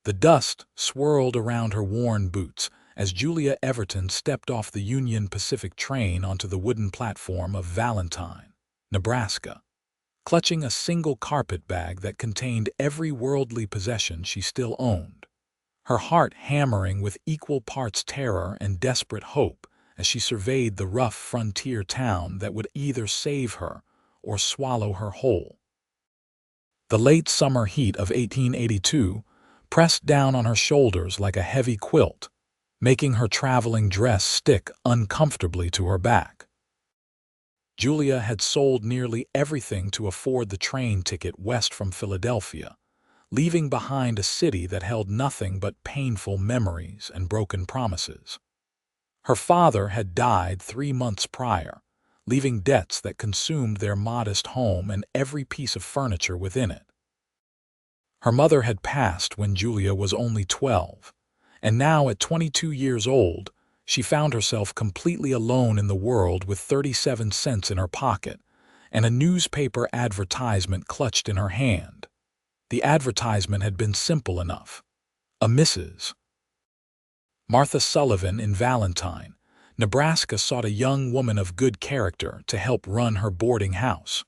The dust swirled around her worn boots as Julia Everton stepped off the Union Pacific train onto the wooden platform of Valentine, Nebraska, clutching a single carpetbag that contained every worldly possession she still owned, her heart hammering with equal parts terror and desperate hope as she surveyed the rough frontier town that would either save her or swallow her whole. The late summer heat of 1882 pressed down on her shoulders like a heavy quilt, making her traveling dress stick uncomfortably to her back. Julia had sold nearly everything to afford the train ticket west from Philadelphia, leaving behind a city that held nothing but painful memories and broken promises. Her father had died 3 months prior, leaving debts that consumed their modest home and every piece of furniture within it. Her mother had passed when Julia was only 12, and now at 22 years old, she found herself completely alone in the world with 37 cents in her pocket and a newspaper advertisement clutched in her hand. The advertisement had been simple enough. A Mrs. Martha Sullivan in Valentine, Nebraska sought a young woman of good character to help run her boarding house.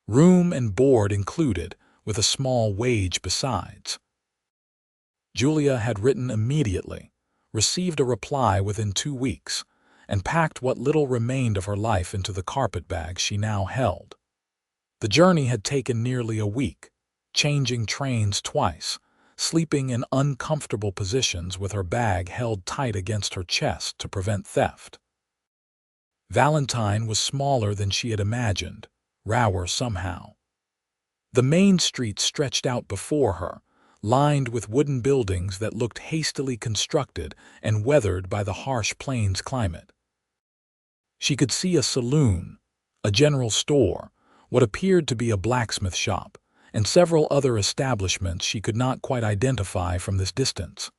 Room and board included, with a small wage besides. Julia had written immediately, received a reply within 2 weeks, and packed what little remained of her life into the carpetbag she now held. The journey had taken nearly a week, changing trains twice, sleeping in uncomfortable positions with her bag held tight against her chest to prevent theft. Valentine was smaller than she had imagined, rawer somehow. The main street stretched out before her, lined with wooden buildings that looked hastily constructed and weathered by the harsh plains climate. She could see a saloon, a general store, what appeared to be a blacksmith shop, and several other establishments she could not quite identify from this distance.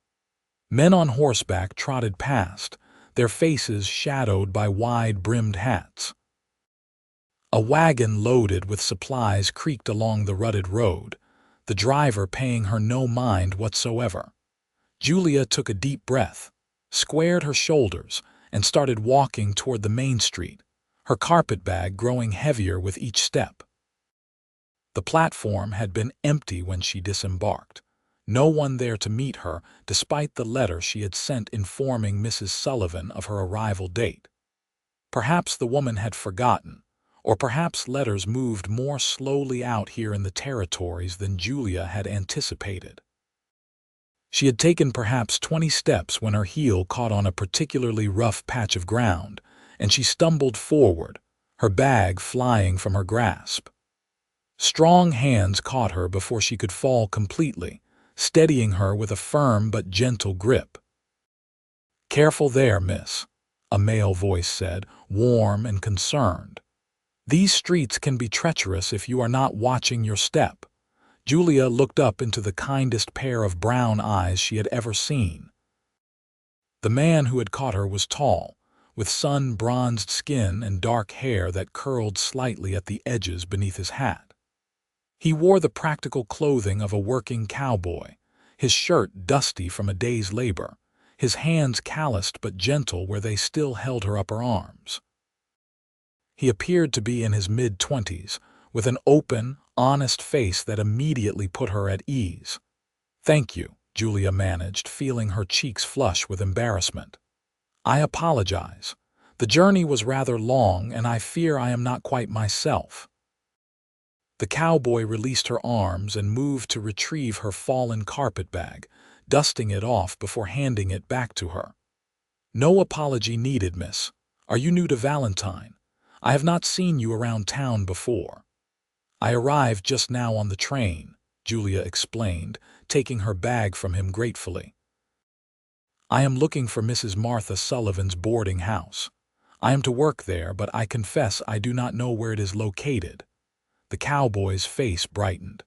Men on horseback trotted past, their faces shadowed by wide-brimmed hats. A wagon loaded with supplies creaked along the rutted road, the driver paying her no mind whatsoever. Julia took a deep breath, squared her shoulders, and started walking toward the main street, her carpetbag growing heavier with each step. The platform had been empty when she disembarked, no one there to meet her despite the letter she had sent informing Mrs. Sullivan of her arrival date. Perhaps the woman had forgotten, or perhaps letters moved more slowly out here in the territories than Julia had anticipated. She had taken perhaps 20 steps when her heel caught on a particularly rough patch of ground, and she stumbled forward, her bag flying from her grasp. Strong hands caught her before she could fall completely, steadying her with a firm but gentle grip. "Careful there, miss," a male voice said, warm and concerned. "These streets can be treacherous if you are not watching your step." Julia looked up into the kindest pair of brown eyes she had ever seen. The man who had caught her was tall, with sun-bronzed skin and dark hair that curled slightly at the edges beneath his hat. He wore the practical clothing of a working cowboy, his shirt dusty from a day's labor, his hands calloused but gentle where they still held her upper arms. He appeared to be in his mid-20s, with an open, honest face that immediately put her at ease. "Thank you," Julia managed, feeling her cheeks flush with embarrassment. "I apologize. The journey was rather long, and I fear I am not quite myself." The cowboy released her arms and moved to retrieve her fallen carpetbag, dusting it off before handing it back to her. "No apology needed, miss. Are you new to Valentine? I have not seen you around town before." "I arrived just now on the train," Julia explained, taking her bag from him gratefully. "I am looking for Mrs. Martha Sullivan's boarding house. I am to work there, but I confess I do not know where it is located." The cowboy's face brightened.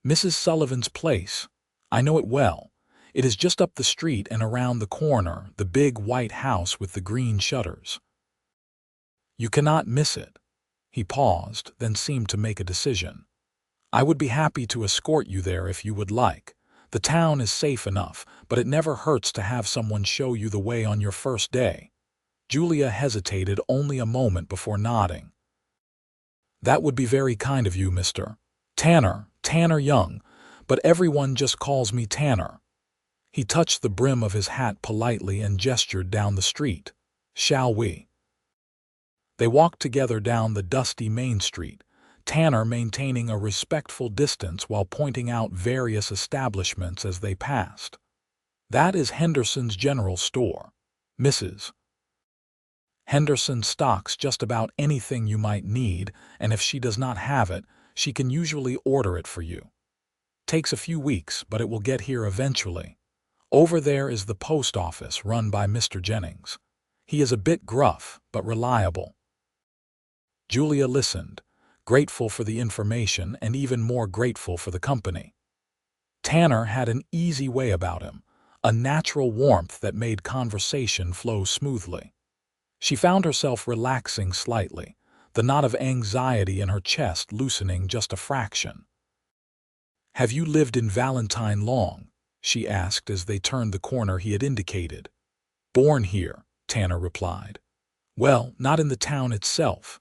"Mrs. Sullivan's place. I know it well. It is just up the street and around the corner, the big white house with the green shutters. You cannot miss it." He paused, then seemed to make a decision. "I would be happy to escort you there if you would like. The town is safe enough, but it never hurts to have someone show you the way on your first day." Julia hesitated only a moment before nodding. "That would be very kind of you, Mr. Tanner Young, but everyone just calls me Tanner." He touched the brim of his hat politely and gestured down the street. "Shall we?" They walked together down the dusty main street, Tanner maintaining a respectful distance while pointing out various establishments as they passed. "That is Henderson's General Store. Mrs. Henderson stocks just about anything you might need, and if she does not have it, she can usually order it for you. Takes a few weeks, but it will get here eventually. Over there is the post office run by Mr. Jennings. He is a bit gruff, but reliable." Julia listened, grateful for the information and even more grateful for the company. Tanner had an easy way about him, a natural warmth that made conversation flow smoothly. She found herself relaxing slightly, the knot of anxiety in her chest loosening just a fraction. "Have you lived in Valentine long?" she asked as they turned the corner he had indicated. "Born here," Tanner replied. "Well, not in the town itself.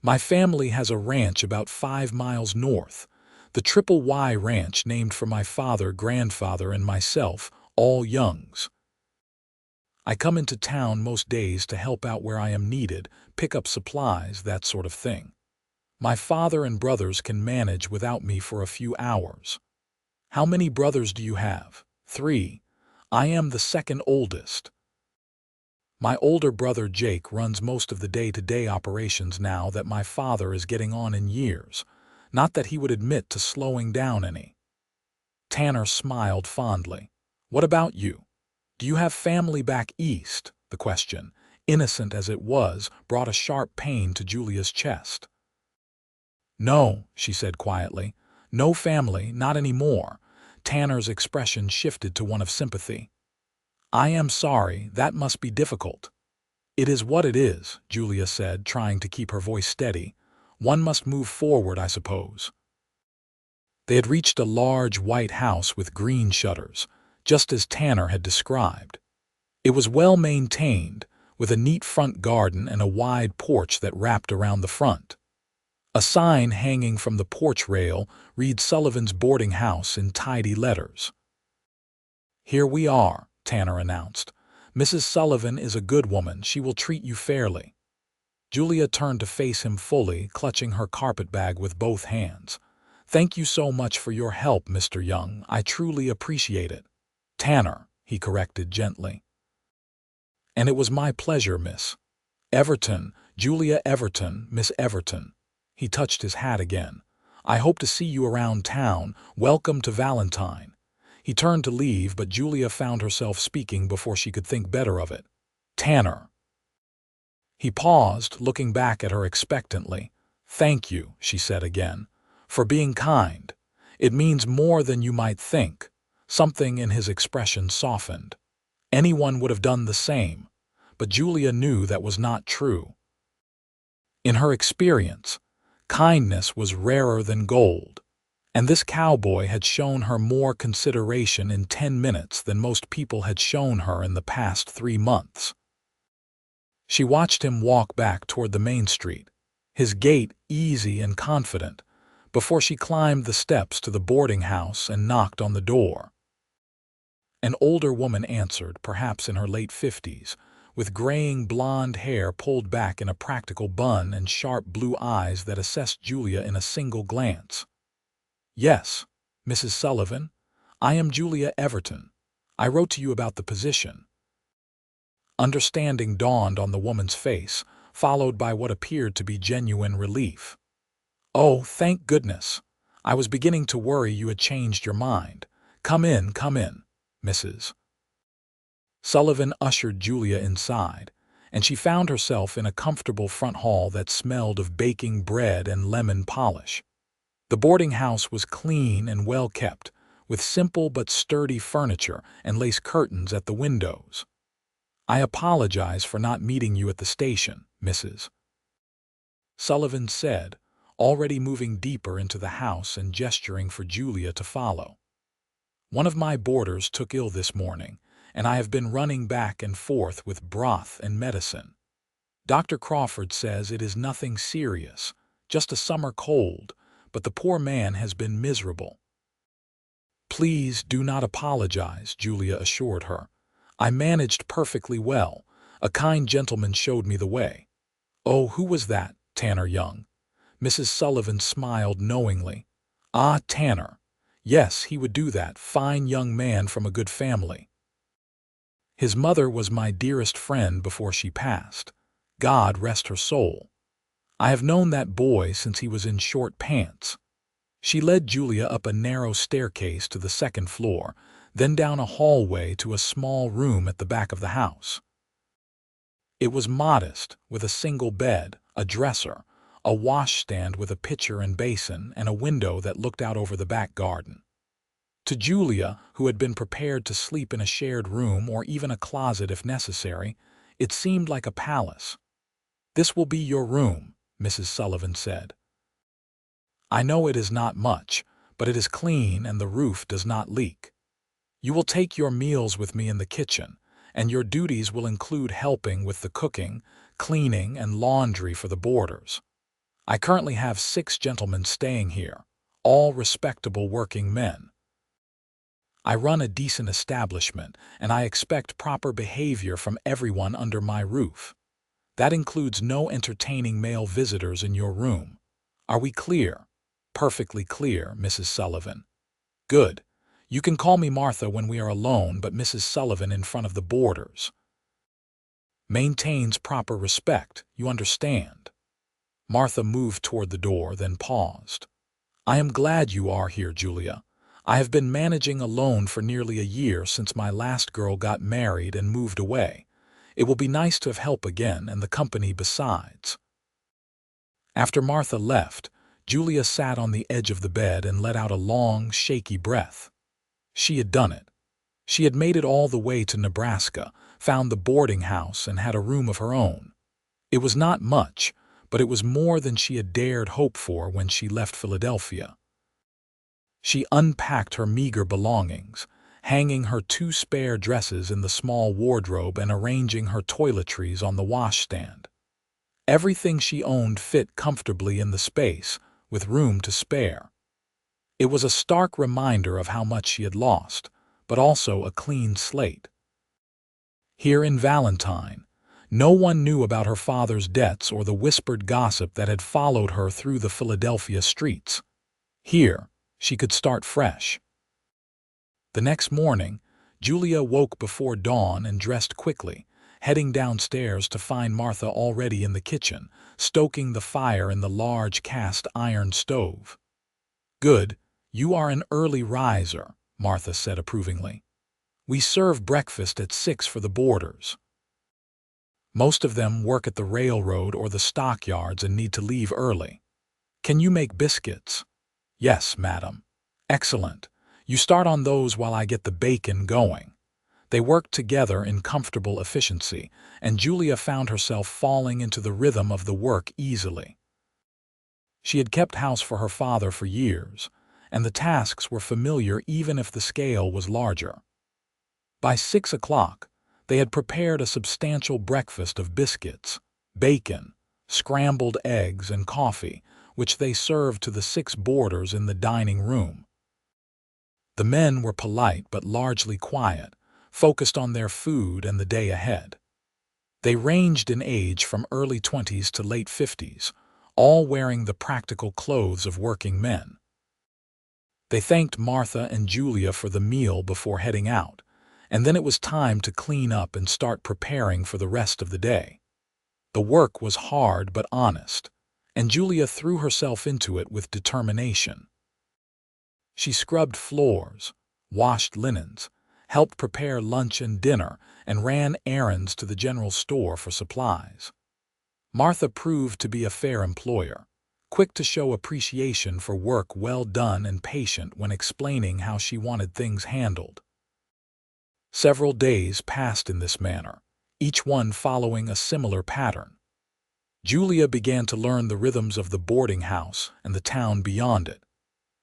My family has a ranch about 5 miles north, the Triple Y Ranch, named for my father, grandfather, and myself, all Youngs. I come into town most days to help out where I am needed, pick up supplies, that sort of thing. My father and brothers can manage without me for a few hours." "How many brothers do you have?" "3. I am the second oldest. My older brother Jake runs most of the day-to-day operations now that my father is getting on in years, not that he would admit to slowing down any." Tanner smiled fondly. "What about you? Do you have family back east?" The question, innocent as it was, brought a sharp pain to Julia's chest. "No," she said quietly. "No family, not anymore." Tanner's expression shifted to one of sympathy. "I am sorry, that must be difficult." "It is what it is," Julia said, trying to keep her voice steady. "One must move forward, I suppose." They had reached a large white house with green shutters, just as Tanner had described. It was well maintained, with a neat front garden and a wide porch that wrapped around the front. A sign hanging from the porch rail read Sullivan's Boarding House in tidy letters. "Here we are," Tanner announced. "Mrs. Sullivan is a good woman. She will treat you fairly." Julia turned to face him fully, clutching her carpetbag with both hands. "Thank you so much for your help, Mr. Young. I truly appreciate it." "Tanner," he corrected gently. "And it was my pleasure, Miss Everton, Julia Everton, Miss Everton." He touched his hat again. "I hope to see you around town. Welcome to Valentine." He turned to leave, but Julia found herself speaking before she could think better of it. "Tanner." He paused, looking back at her expectantly. "Thank you," she said again, "for being kind. It means more than you might think." Something in his expression softened. Anyone would have done the same, but Julia knew that was not true. In her experience, kindness was rarer than gold, and this cowboy had shown her more consideration in 10 minutes than most people had shown her in the past 3 months. She watched him walk back toward the main street, his gait easy and confident, before she climbed the steps to the boarding house and knocked on the door. An older woman answered, perhaps in her late 50s, with graying blonde hair pulled back in a practical bun and sharp blue eyes that assessed Julia in a single glance. "Yes, Mrs. Sullivan, I am Julia Everton. I wrote to you about the position." Understanding dawned on the woman's face, followed by what appeared to be genuine relief. "Oh, thank goodness. I was beginning to worry you had changed your mind. Come in, Mrs. Sullivan ushered Julia inside, and she found herself in a comfortable front hall that smelled of baking bread and lemon polish. The boarding house was clean and well kept, with simple but sturdy furniture and lace curtains at the windows. "I apologize for not meeting you at the station, Mrs. Sullivan said, already moving deeper into the house and gesturing for Julia to follow. One of my boarders took ill this morning, and I have been running back and forth with broth and medicine. Dr. Crawford says it is nothing serious, just a summer cold, but the poor man has been miserable. Please do not apologize, Julia assured her. I managed perfectly well. A kind gentleman showed me the way. Oh, who was that? Tanner Young. Mrs. Sullivan smiled knowingly. Ah, Tanner. Yes, he would do that, fine young man from a good family. His mother was my dearest friend before she passed. God rest her soul. I have known that boy since he was in short pants. She led Julia up a narrow staircase to the second floor, then down a hallway to a small room at the back of the house. It was modest, with a single bed, a dresser, a washstand with a pitcher and basin, and a window that looked out over the back garden. To Julia, who had been prepared to sleep in a shared room or even a closet if necessary, it seemed like a palace. "This will be your room," Mrs. Sullivan said. "I know it is not much, but it is clean and the roof does not leak. You will take your meals with me in the kitchen, and your duties will include helping with the cooking, cleaning, and laundry for the boarders. I currently have 6 gentlemen staying here, all respectable working men. I run a decent establishment, and I expect proper behavior from everyone under my roof. That includes no entertaining male visitors in your room. Are we clear?" "Perfectly clear, Mrs. Sullivan." "Good. You can call me Martha when we are alone, but Mrs. Sullivan in front of the boarders. Maintains proper respect, you understand." Martha moved toward the door, then paused. "I am glad you are here, Julia. I have been managing alone for nearly a year since my last girl got married and moved away. It will be nice to have help again and the company besides." After Martha left, Julia sat on the edge of the bed and let out a long, shaky breath. She had done it. She had made it all the way to Nebraska, found the boarding house, and had a room of her own. It was not much, but it was more than she had dared hope for when she left Philadelphia. She unpacked her meager belongings, hanging her 2 spare dresses in the small wardrobe and arranging her toiletries on the washstand. Everything she owned fit comfortably in the space, with room to spare. It was a stark reminder of how much she had lost, but also a clean slate. Here in Valentine, no one knew about her father's debts or the whispered gossip that had followed her through the Philadelphia streets. Here, she could start fresh. The next morning, Julia woke before dawn and dressed quickly, heading downstairs to find Martha already in the kitchen, stoking the fire in the large cast-iron stove. "Good, you are an early riser," Martha said approvingly. "We serve breakfast at 6 for the boarders. Most of them work at the railroad or the stockyards and need to leave early. Can you make biscuits?" "Yes, madam." "Excellent. You start on those while I get the bacon going." They worked together in comfortable efficiency, and Julia found herself falling into the rhythm of the work easily. She had kept house for her father for years, and the tasks were familiar even if the scale was larger. By 6 o'clock, they had prepared a substantial breakfast of biscuits, bacon, scrambled eggs, and coffee, which they served to the 6 boarders in the dining room. The men were polite but largely quiet, focused on their food and the day ahead. They ranged in age from early 20s to late 50s, all wearing the practical clothes of working men. They thanked Martha and Julia for the meal before heading out, and then it was time to clean up and start preparing for the rest of the day. The work was hard but honest, and Julia threw herself into it with determination. She scrubbed floors, washed linens, helped prepare lunch and dinner, and ran errands to the general store for supplies. Martha proved to be a fair employer, quick to show appreciation for work well done and patient when explaining how she wanted things handled. Several days passed in this manner, each one following a similar pattern. Julia began to learn the rhythms of the boarding house and the town beyond it.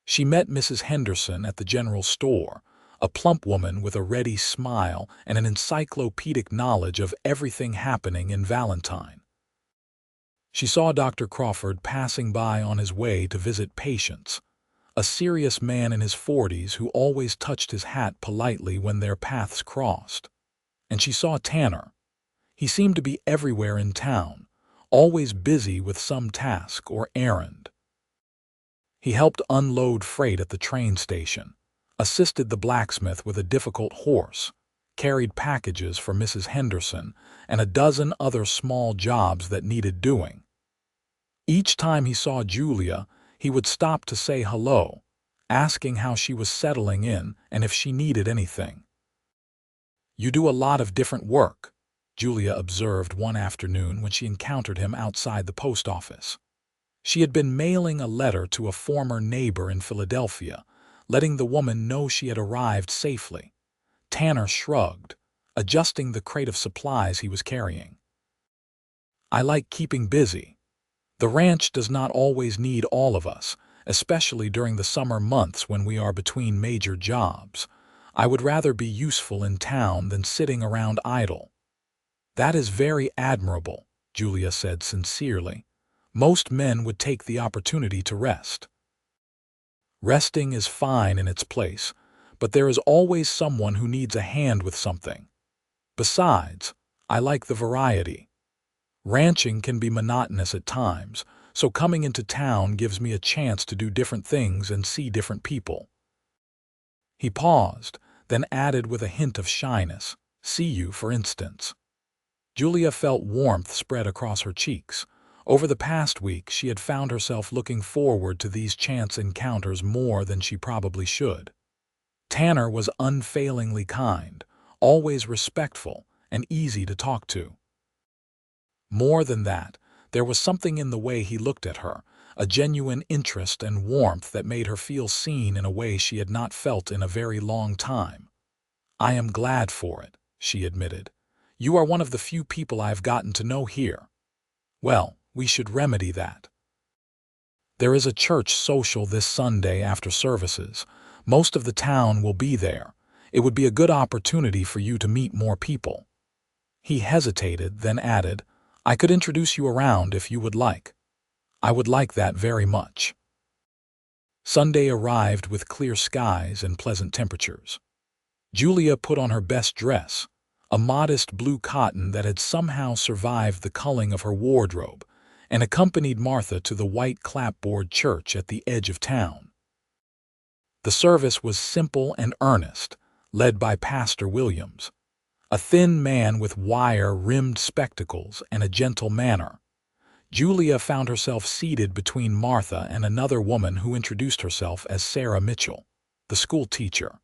She met Mrs. Henderson at the general store, a plump woman with a ready smile and an encyclopedic knowledge of everything happening in Valentine. She saw Dr. Crawford passing by on his way to visit patients, a serious man in his 40s who always touched his hat politely when their paths crossed. And she saw Tanner. He seemed to be everywhere in town, always busy with some task or errand. He helped unload freight at the train station, assisted the blacksmith with a difficult horse, carried packages for Mrs. Henderson, and a dozen other small jobs that needed doing. Each time he saw Julia, he would stop to say hello, asking how she was settling in and if she needed anything. "You do a lot of different work," Julia observed one afternoon when she encountered him outside the post office. She had been mailing a letter to a former neighbor in Philadelphia, letting the woman know she had arrived safely. Tanner shrugged, adjusting the crate of supplies he was carrying. "I like keeping busy. The ranch does not always need all of us, especially during the summer months when we are between major jobs. I would rather be useful in town than sitting around idle." "That is very admirable," Julia said sincerely. "Most men would take the opportunity to rest." "Resting is fine in its place, but there is always someone who needs a hand with something. Besides, I like the variety. Ranching can be monotonous at times, so coming into town gives me a chance to do different things and see different people." He paused, then added with a hint of shyness, "See you, for instance." Julia felt warmth spread across her cheeks. Over the past week, she had found herself looking forward to these chance encounters more than she probably should. Tanner was unfailingly kind, always respectful, and easy to talk to. More than that, there was something in the way he looked at her, a genuine interest and warmth that made her feel seen in a way she had not felt in a very long time. "I am glad for it," she admitted. "You are one of the few people I have gotten to know here. Well, we should remedy that. There is a church social this Sunday after services. Most of the town will be there. It would be a good opportunity for you to meet more people." He hesitated, then added, "I could introduce you around if you would like." "I would like that very much." Sunday arrived with clear skies and pleasant temperatures. Julia put on her best dress, a modest blue cotton that had somehow survived the culling of her wardrobe, and accompanied Martha to the white clapboard church at the edge of town. The service was simple and earnest, led by Pastor Williams, a thin man with wire-rimmed spectacles and a gentle manner. Julia found herself seated between Martha and another woman who introduced herself as Sarah Mitchell, the school teacher.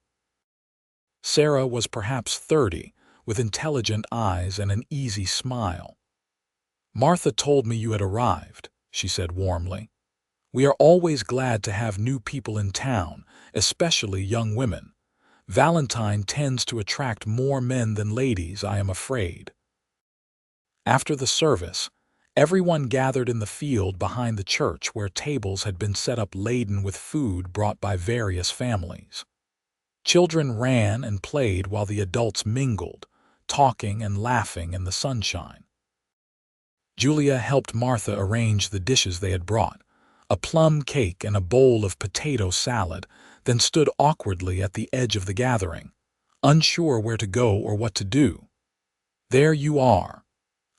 Sarah was perhaps 30, with intelligent eyes and an easy smile. "Martha told me you had arrived," she said warmly. "We are always glad to have new people in town, especially young women. Valentine tends to attract more men than ladies, I am afraid." After the service, everyone gathered in the field behind the church where tables had been set up laden with food brought by various families. Children ran and played while the adults mingled, talking and laughing in the sunshine. Julia helped Martha arrange the dishes they had brought, a plum cake and a bowl of potato salad, then stood awkwardly at the edge of the gathering, unsure where to go or what to do. "There you are,"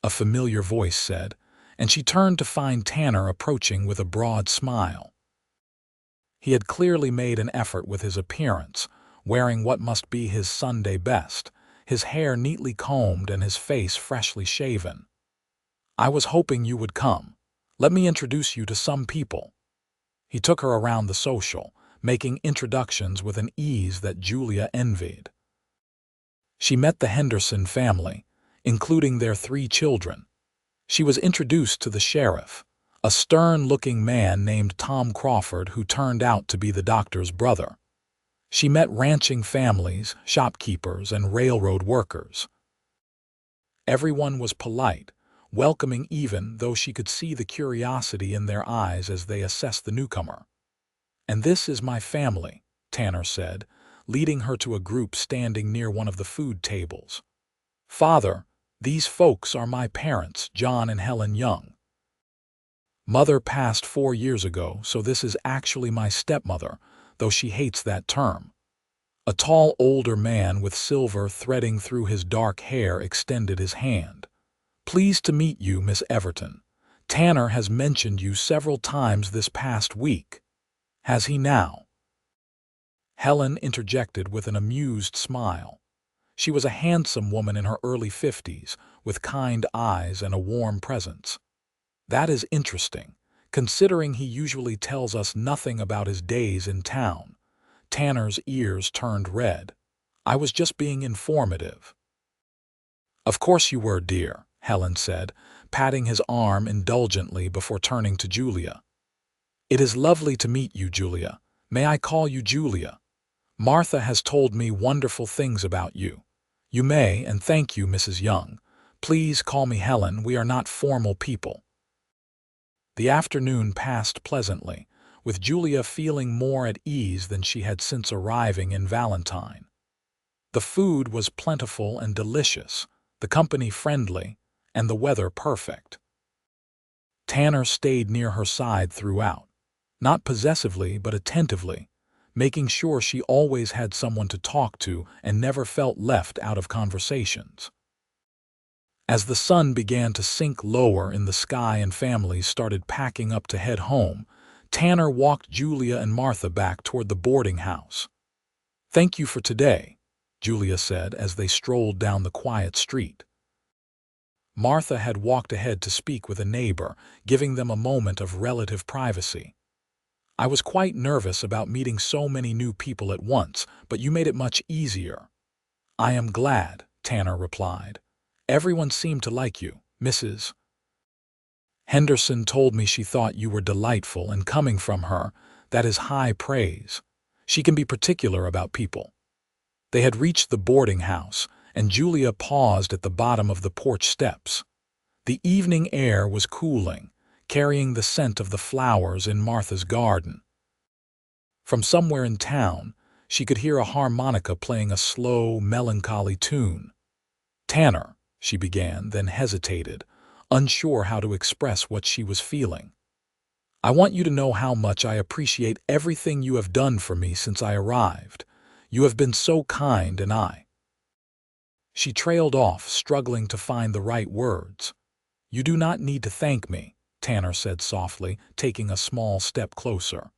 a familiar voice said, and she turned to find Tanner approaching with a broad smile. He had clearly made an effort with his appearance, wearing what must be his Sunday best, his hair neatly combed and his face freshly shaven. "I was hoping you would come. Let me introduce you to some people." He took her around the social, making introductions with an ease that Julia envied. She met the Henderson family, including their 3 children. She was introduced to the sheriff, a stern-looking man named Tom Crawford who turned out to be the doctor's brother. She met ranching families, shopkeepers, and railroad workers. Everyone was polite, welcoming even though she could see the curiosity in their eyes as they assessed the newcomer. "And this is my family," Tanner said, leading her to a group standing near one of the food tables. "Father, these folks are my parents, John and Helen Young. Mother passed 4 years ago, so this is actually my stepmother, though she hates that term." A tall older man with silver threading through his dark hair extended his hand. "Pleased to meet you, Miss Everton. Tanner has mentioned you several times this past week. Has he now?" Helen interjected with an amused smile. She was a handsome woman in her early 50s, with kind eyes and a warm presence. "That is interesting, considering he usually tells us nothing about his days in town." Tanner's ears turned red. "I was just being informative." "Of course you were, dear," Helen said, patting his arm indulgently before turning to Julia. "It is lovely to meet you, Julia. May I call you Julia? Martha has told me wonderful things about you. You may, and thank you, Mrs. Young. Please call me Helen. We are not formal people." The afternoon passed pleasantly, with Julia feeling more at ease than she had since arriving in Valentine. The food was plentiful and delicious, the company friendly, and the weather perfect. Tanner stayed near her side throughout, not possessively but attentively, making sure she always had someone to talk to and never felt left out of conversations. As the sun began to sink lower in the sky and families started packing up to head home, Tanner walked Julia and Martha back toward the boarding house. "Thank you for today," Julia said as they strolled down the quiet street. Martha had walked ahead to speak with a neighbor, giving them a moment of relative privacy. "I was quite nervous about meeting so many new people at once, but you made it much easier." "I am glad," Tanner replied. "Everyone seemed to like you. Mrs. Henderson told me she thought you were delightful, and coming from her, that is high praise. She can be particular about people." They had reached the boarding house, and Julia paused at the bottom of the porch steps. The evening air was cooling, carrying the scent of the flowers in Martha's garden. From somewhere in town, she could hear a harmonica playing a slow, melancholy tune. "Tanner," she began, then hesitated, unsure how to express what she was feeling. "I want you to know how much I appreciate everything you have done for me since I arrived. You have been so kind, and I—" She trailed off, struggling to find the right words. "You do not need to thank me," Tanner said softly, taking a small step closer.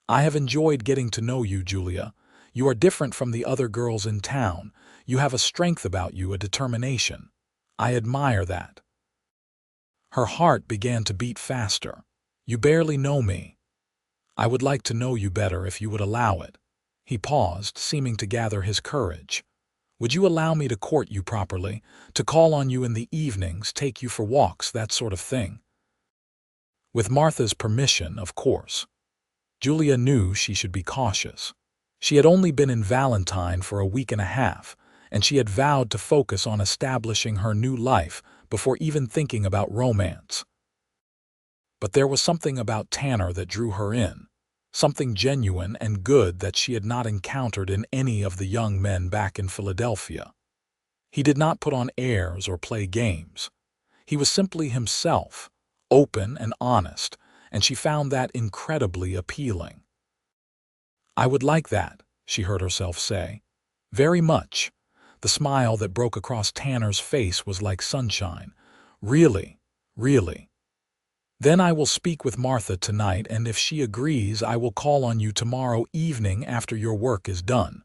"I have enjoyed getting to know you, Julia. You are different from the other girls in town. You have a strength about you, a determination. I admire that." Her heart began to beat faster. "You barely know me. I would like to know you better if you would allow it." He paused, seeming to gather his courage. "Would you allow me to court you properly, to call on you in the evenings, take you for walks, that sort of thing?" With Martha's permission, of course. Julia knew she should be cautious. She had only been in Valentine for a week and a half, and she had vowed to focus on establishing her new life before even thinking about romance. But there was something about Tanner that drew her in, something genuine and good that she had not encountered in any of the young men back in Philadelphia. He did not put on airs or play games. He was simply himself, open and honest, and she found that incredibly appealing. "I would like that," she heard herself say. "Very much." The smile that broke across Tanner's face was like sunshine. "Really, really. Then I will speak with Martha tonight, and if she agrees, I will call on you tomorrow evening after your work is done."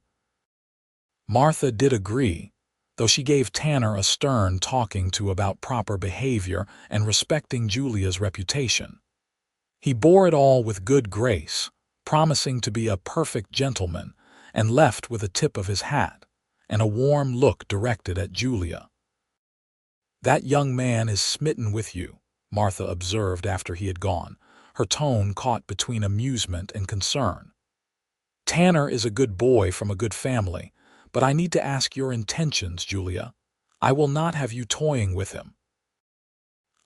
Martha did agree, though she gave Tanner a stern talking to about proper behavior and respecting Julia's reputation. He bore it all with good grace, promising to be a perfect gentleman, and left with a tip of his hat and a warm look directed at Julia. "That young man is smitten with you," Martha observed after he had gone, her tone caught between amusement and concern. "Tanner is a good boy from a good family, but I need to ask your intentions, Julia. I will not have you toying with him."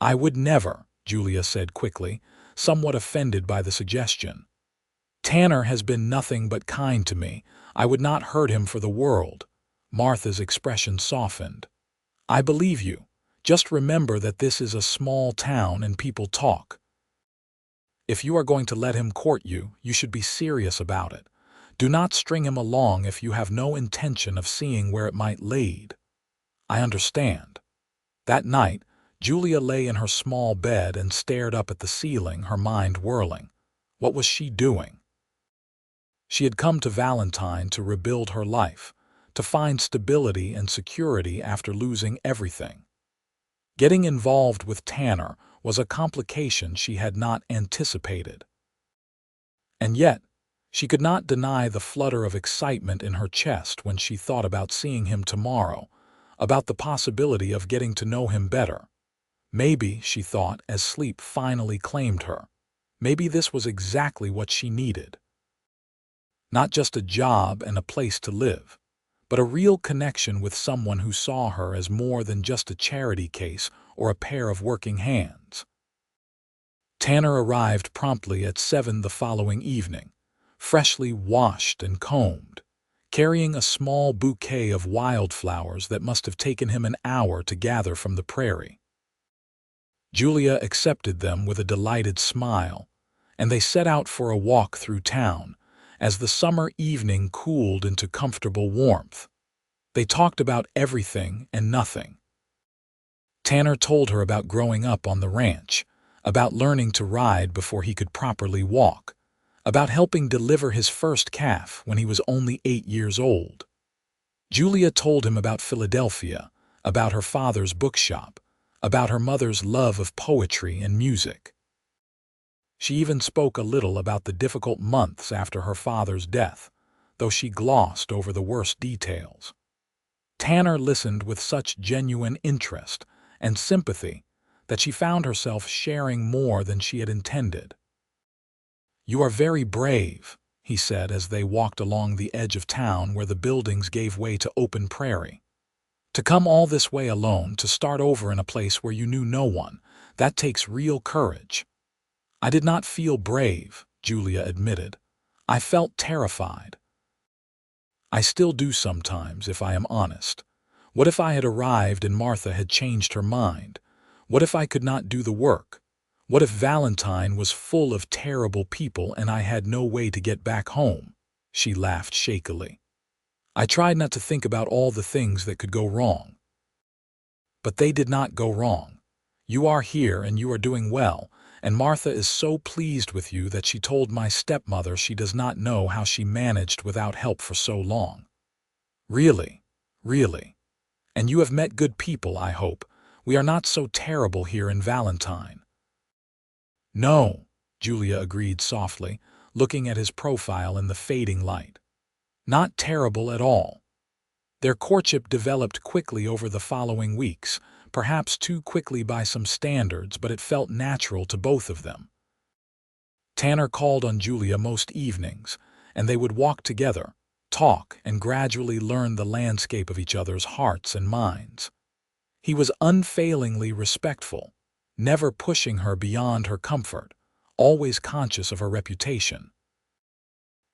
"I would never," Julia said quickly, somewhat offended by the suggestion. Tanner has been nothing but kind to me. I would not hurt him for the world. Martha's expression softened. I believe you. Just remember that this is a small town and people talk. If you are going to let him court you, you should be serious about it. Do not string him along if you have no intention of seeing where it might lead. I understand. That night, Julia lay in her small bed and stared up at the ceiling, her mind whirling. What was she doing? She had come to Valentine to rebuild her life, to find stability and security after losing everything. Getting involved with Tanner was a complication she had not anticipated. And yet, she could not deny the flutter of excitement in her chest when she thought about seeing him tomorrow, about the possibility of getting to know him better. Maybe, she thought as sleep finally claimed her, maybe this was exactly what she needed. Not just a job and a place to live, but a real connection with someone who saw her as more than just a charity case or a pair of working hands. Tanner arrived promptly at 7 the following evening, freshly washed and combed, carrying a small bouquet of wildflowers that must have taken him an hour to gather from the prairie. Julia accepted them with a delighted smile, and they set out for a walk through town as the summer evening cooled into comfortable warmth. They talked about everything and nothing. Tanner told her about growing up on the ranch, about learning to ride before he could properly walk, about helping deliver his first calf when he was only 8 years old. Julia told him about Philadelphia, about her father's bookshop, about her mother's love of poetry and music. She even spoke a little about the difficult months after her father's death, though she glossed over the worst details. Tanner listened with such genuine interest and sympathy that she found herself sharing more than she had intended. "You are very brave," he said as they walked along the edge of town where the buildings gave way to open prairie. "To come all this way alone, to start over in a place where you knew no one, that takes real courage." "I did not feel brave," Julia admitted. "I felt terrified. I still do sometimes, if I am honest. What if I had arrived and Martha had changed her mind? What if I could not do the work? What if Valentine was full of terrible people and I had no way to get back home?" She laughed shakily. "I tried not to think about all the things that could go wrong. But they did not go wrong. You are here and you are doing well, and Martha is so pleased with you that she told my stepmother she does not know how she managed without help for so long." "Really? Really? And you have met good people, I hope. We are not so terrible here in Valentine." "No," Julia agreed softly, looking at his profile in the fading light. "Not terrible at all." Their courtship developed quickly over the following weeks, perhaps too quickly by some standards, but it felt natural to both of them. Tanner called on Julia most evenings, and they would walk together, talk, and gradually learn the landscape of each other's hearts and minds. He was unfailingly respectful, never pushing her beyond her comfort, always conscious of her reputation.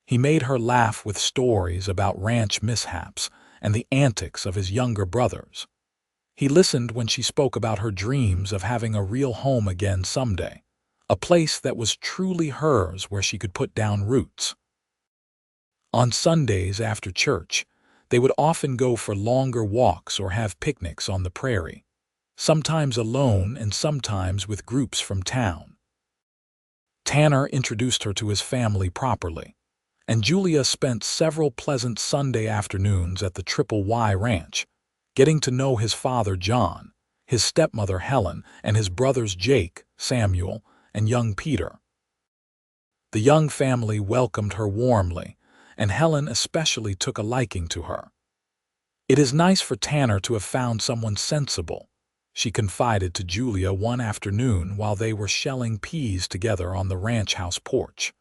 He made her laugh with stories about ranch mishaps and the antics of his younger brothers. He listened when she spoke about her dreams of having a real home again someday, a place that was truly hers where she could put down roots. On Sundays after church, they would often go for longer walks or have picnics on the prairie, sometimes alone and sometimes with groups from town. Tanner introduced her to his family properly, and Julia spent several pleasant Sunday afternoons at the Triple Y Ranch, getting to know his father John, his stepmother Helen, and his brothers Jake, Samuel, and young Peter. The young family welcomed her warmly, and Helen especially took a liking to her. "It is nice for Tanner to have found someone sensible," she confided to Julia one afternoon while they were shelling peas together on the ranch house porch.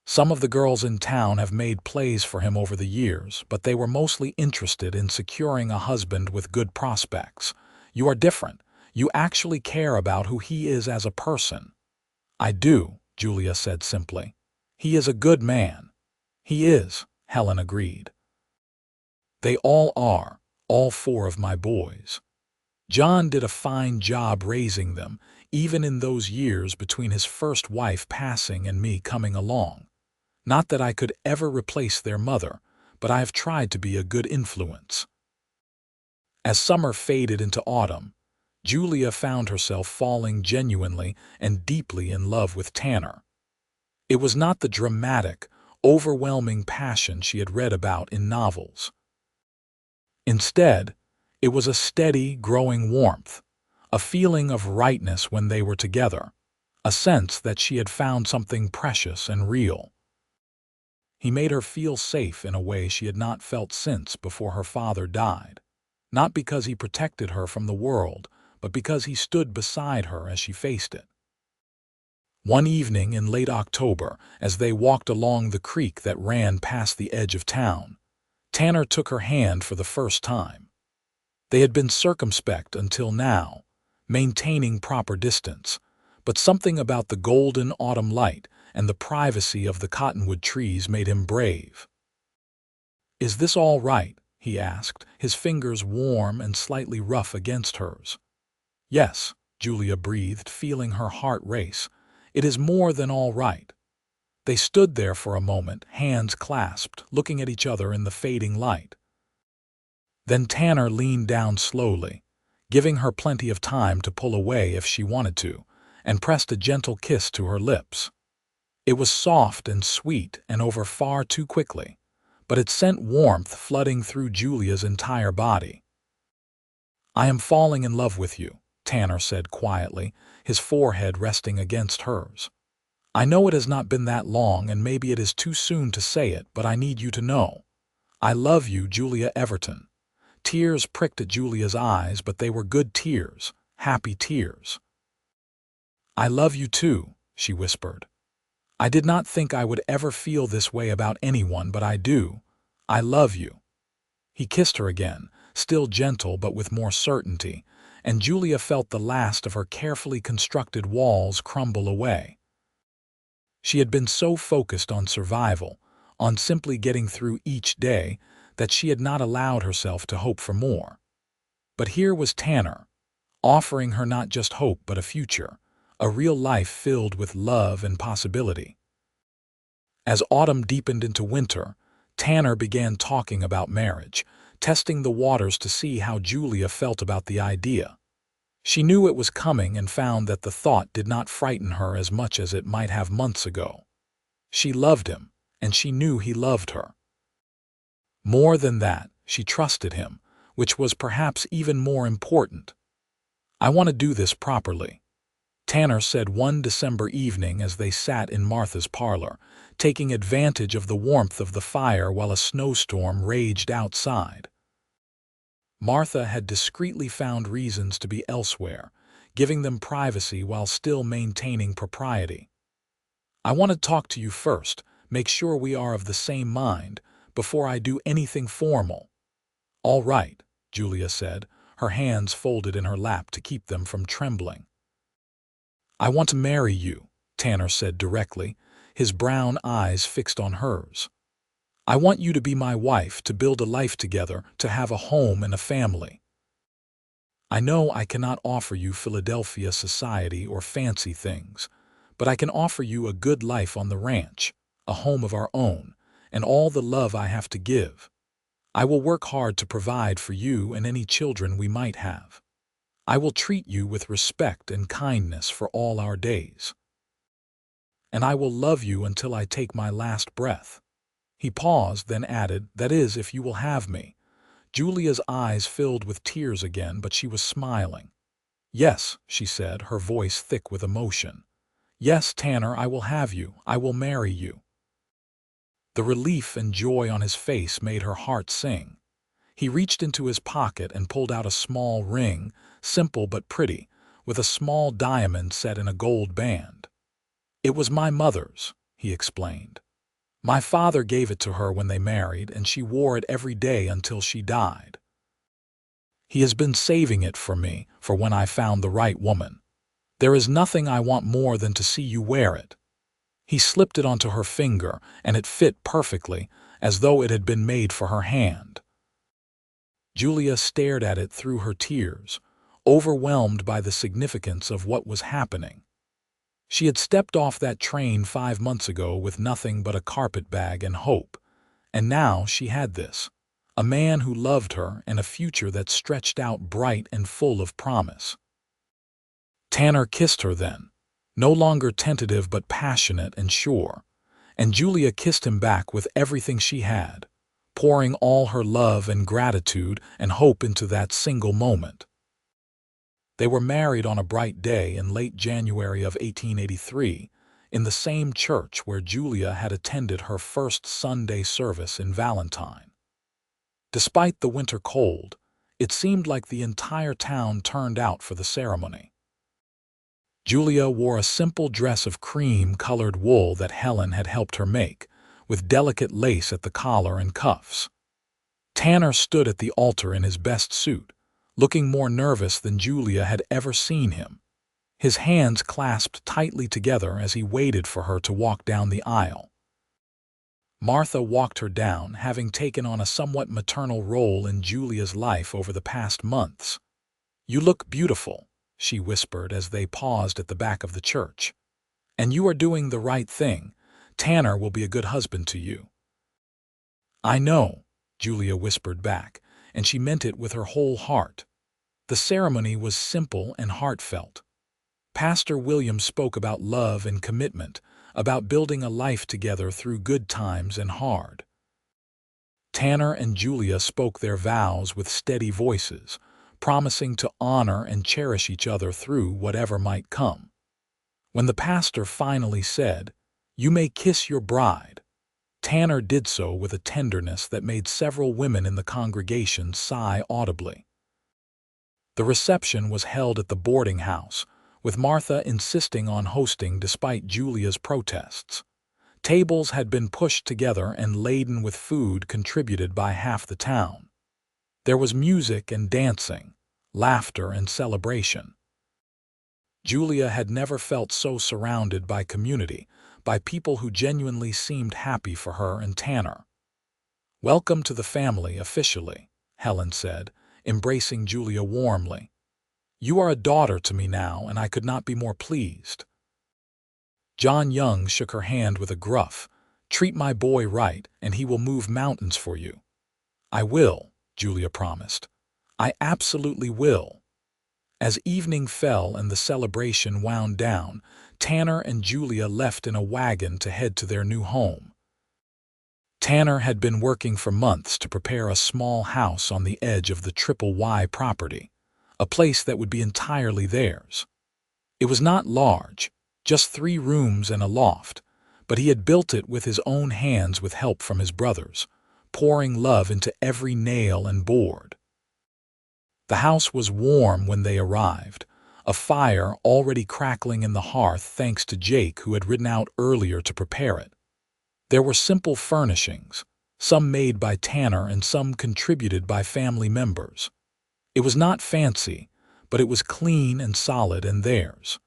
"Some of the girls in town have made plays for him over the years, but they were mostly interested in securing a husband with good prospects. You are different. You actually care about who he is as a person." "I do," Julia said simply. He is a good man. He is, Helen agreed. They all are, all four of my boys. John did a fine job raising them, even in those years between his first wife passing and me coming along. Not that I could ever replace their mother, but I have tried to be a good influence. As summer faded into autumn, Julia found herself falling genuinely and deeply in love with Tanner. It was not the dramatic, overwhelming passion she had read about in novels. Instead, it was a steady, growing warmth, a feeling of rightness when they were together, a sense that she had found something precious and real. He made her feel safe in a way she had not felt since before her father died, not because he protected her from the world, but because he stood beside her as she faced it. One evening in late October, as they walked along the creek that ran past the edge of town, Tanner took her hand for the first time. They had been circumspect until now, maintaining proper distance, but something about the golden autumn light and the privacy of the cottonwood trees made him brave. "Is this all right?" he asked, his fingers warm and slightly rough against hers. "Yes," Julia breathed, feeling her heart race. "It is more than all right." They stood there for a moment, hands clasped, looking at each other in the fading light. Then Tanner leaned down slowly, giving her plenty of time to pull away if she wanted to, and pressed a gentle kiss to her lips. It was soft and sweet and over far too quickly, but it sent warmth flooding through Julia's entire body. "I am falling in love with you," Tanner said quietly, his forehead resting against hers. "I know it has not been that long and maybe it is too soon to say it, but I need you to know. I love you, Julia Everton." Tears pricked at Julia's eyes, but they were good tears, happy tears. "I love you too," she whispered. "I did not think I would ever feel this way about anyone, but I do. I love you." He kissed her again, still gentle but with more certainty, and Julia felt the last of her carefully constructed walls crumble away. She had been so focused on survival, on simply getting through each day, that she had not allowed herself to hope for more. But here was Tanner, offering her not just hope but a future, a real life filled with love and possibility. As autumn deepened into winter, Tanner began talking about marriage, testing the waters to see how Julia felt about the idea. She knew it was coming and found that the thought did not frighten her as much as it might have months ago. She loved him, and she knew he loved her. More than that, she trusted him, which was perhaps even more important. "I want to do this properly," Tanner said one December evening as they sat in Martha's parlor, taking advantage of the warmth of the fire while a snowstorm raged outside. Martha had discreetly found reasons to be elsewhere, giving them privacy while still maintaining propriety. "I want to talk to you first, make sure we are of the same mind, before I do anything formal." "All right," Julia said, her hands folded in her lap to keep them from trembling. "I want to marry you," Tanner said directly, his brown eyes fixed on hers. "I want you to be my wife, to build a life together, to have a home and a family. I know I cannot offer you Philadelphia society or fancy things, but I can offer you a good life on the ranch, a home of our own, and all the love I have to give. I will work hard to provide for you and any children we might have. I will treat you with respect and kindness for all our days. And I will love you until I take my last breath." He paused, then added, "That is, if you will have me." Julia's eyes filled with tears again, but she was smiling. "Yes," she said, her voice thick with emotion. "Yes, Tanner, I will have you. I will marry you." The relief and joy on his face made her heart sing. He reached into his pocket and pulled out a small ring, simple but pretty, with a small diamond set in a gold band. "It was my mother's," he explained. "My father gave it to her when they married, and she wore it every day until she died. He has been saving it for me, for when I found the right woman. There is nothing I want more than to see you wear it." He slipped it onto her finger, and it fit perfectly, as though it had been made for her hand. Julia stared at it through her tears, overwhelmed by the significance of what was happening. She had stepped off that train 5 months ago with nothing but a carpetbag and hope, and now she had this, a man who loved her and a future that stretched out bright and full of promise. Tanner kissed her then, no longer tentative but passionate and sure, and Julia kissed him back with everything she had, pouring all her love and gratitude and hope into that single moment. They were married on a bright day in late January of 1883, in the same church where Julia had attended her first Sunday service in Valentine. Despite the winter cold, it seemed like the entire town turned out for the ceremony. Julia wore a simple dress of cream-colored wool that Helen had helped her make, with delicate lace at the collar and cuffs. Tanner stood at the altar in his best suit, looking more nervous than Julia had ever seen him, his hands clasped tightly together as he waited for her to walk down the aisle. Martha walked her down, having taken on a somewhat maternal role in Julia's life over the past months. "You look beautiful," she whispered as they paused at the back of the church. "And you are doing the right thing. Tanner will be a good husband to you." "I know," Julia whispered back, and she meant it with her whole heart. The ceremony was simple and heartfelt. Pastor Williams spoke about love and commitment, about building a life together through good times and hard. Tanner and Julia spoke their vows with steady voices, promising to honor and cherish each other through whatever might come. When the pastor finally said, "You may kiss your bride," Tanner did so with a tenderness that made several women in the congregation sigh audibly. The reception was held at the boarding house, with Martha insisting on hosting despite Julia's protests. Tables had been pushed together and laden with food contributed by half the town. There was music and dancing, laughter and celebration. Julia had never felt so surrounded by community, by people who genuinely seemed happy for her and Tanner. "Welcome to the family officially," Helen said, embracing Julia warmly. "You are a daughter to me now, and I could not be more pleased." John Young shook her hand with a gruff, "Treat my boy right, and he will move mountains for you." "I will," Julia promised. "I absolutely will." As evening fell and the celebration wound down, Tanner and Julia left in a wagon to head to their new home. Tanner had been working for months to prepare a small house on the edge of the Triple Y property, a place that would be entirely theirs. It was not large, just 3 rooms and a loft, but he had built it with his own hands with help from his brothers, pouring love into every nail and board. The house was warm when they arrived, a fire already crackling in the hearth thanks to Jake, who had ridden out earlier to prepare it. There were simple furnishings, some made by Tanner and some contributed by family members. It was not fancy, but it was clean and solid and theirs.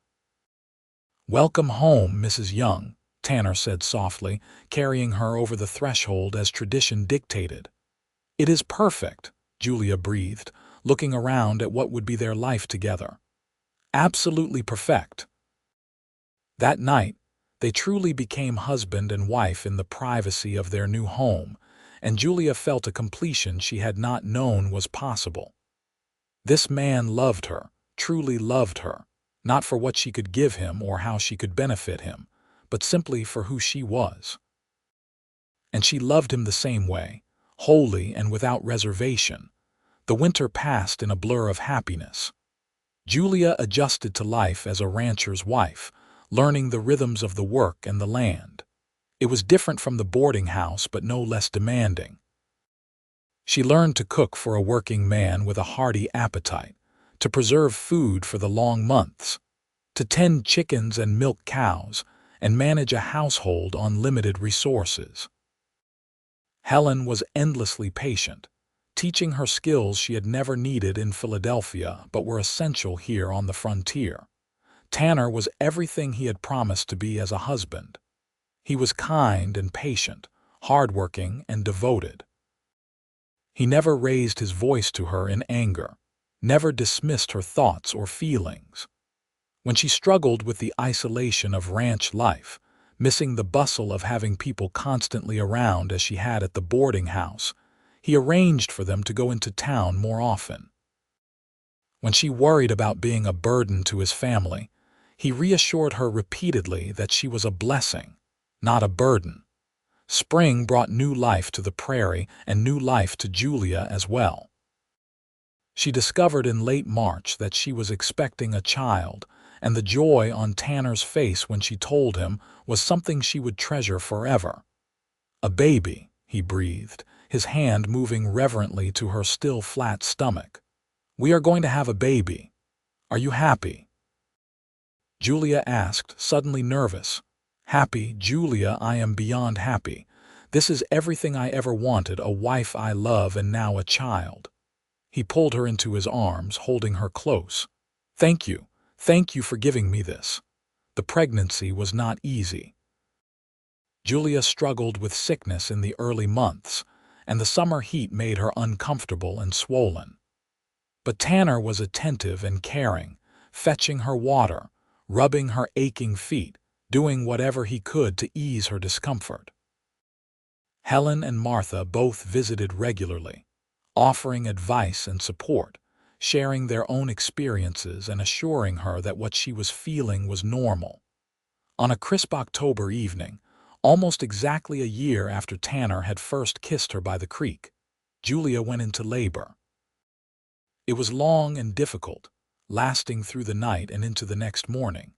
"Welcome home, Mrs. Young," Tanner said softly, carrying her over the threshold as tradition dictated. "It is perfect," Julia breathed, looking around at what would be their life together. "Absolutely perfect." That night, they truly became husband and wife in the privacy of their new home, and Julia felt a completion she had not known was possible. This man loved her, truly loved her, not for what she could give him or how she could benefit him, but simply for who she was. And she loved him the same way, wholly and without reservation. The winter passed in a blur of happiness. Julia adjusted to life as a rancher's wife, learning the rhythms of the work and the land. It was different from the boarding house, but no less demanding. She learned to cook for a working man with a hearty appetite, to preserve food for the long months, to tend chickens and milk cows, and manage a household on limited resources. Helen was endlessly patient, teaching her skills she had never needed in Philadelphia but were essential here on the frontier. Tanner was everything he had promised to be as a husband. He was kind and patient, hardworking and devoted. He never raised his voice to her in anger, never dismissed her thoughts or feelings. When she struggled with the isolation of ranch life, missing the bustle of having people constantly around as she had at the boarding house, he arranged for them to go into town more often. When she worried about being a burden to his family, he reassured her repeatedly that she was a blessing, not a burden. Spring brought new life to the prairie and new life to Julia as well. She discovered in late March that she was expecting a child, and the joy on Tanner's face when she told him was something she would treasure forever. "A baby," he breathed, his hand moving reverently to her still flat stomach. "We are going to have a baby. Are you happy?" Julia asked, suddenly nervous. "Happy, Julia, I am beyond happy. This is everything I ever wanted, a wife I love and now a child." He pulled her into his arms, holding her close. Thank you for giving me this. The pregnancy was not easy." Julia struggled with sickness in the early months, and the summer heat made her uncomfortable and swollen. But Tanner was attentive and caring, fetching her water, rubbing her aching feet, doing whatever he could to ease her discomfort. Helen and Martha both visited regularly, offering advice and support, sharing their own experiences and assuring her that what she was feeling was normal. On a crisp October evening, almost exactly a year after Tanner had first kissed her by the creek, Julia went into labor. It was long and difficult, lasting through the night and into the next morning.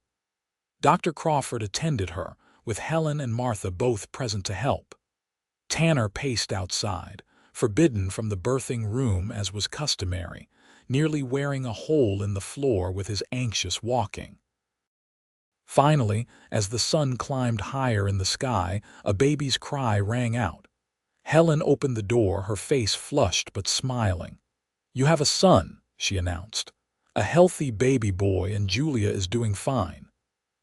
Dr. Crawford attended her, with Helen and Martha both present to help. Tanner paced outside, forbidden from the birthing room as was customary, nearly wearing a hole in the floor with his anxious walking. Finally, as the sun climbed higher in the sky, a baby's cry rang out. Helen opened the door, her face flushed but smiling. "You have a son," she announced. "A healthy baby boy, and Julia is doing fine."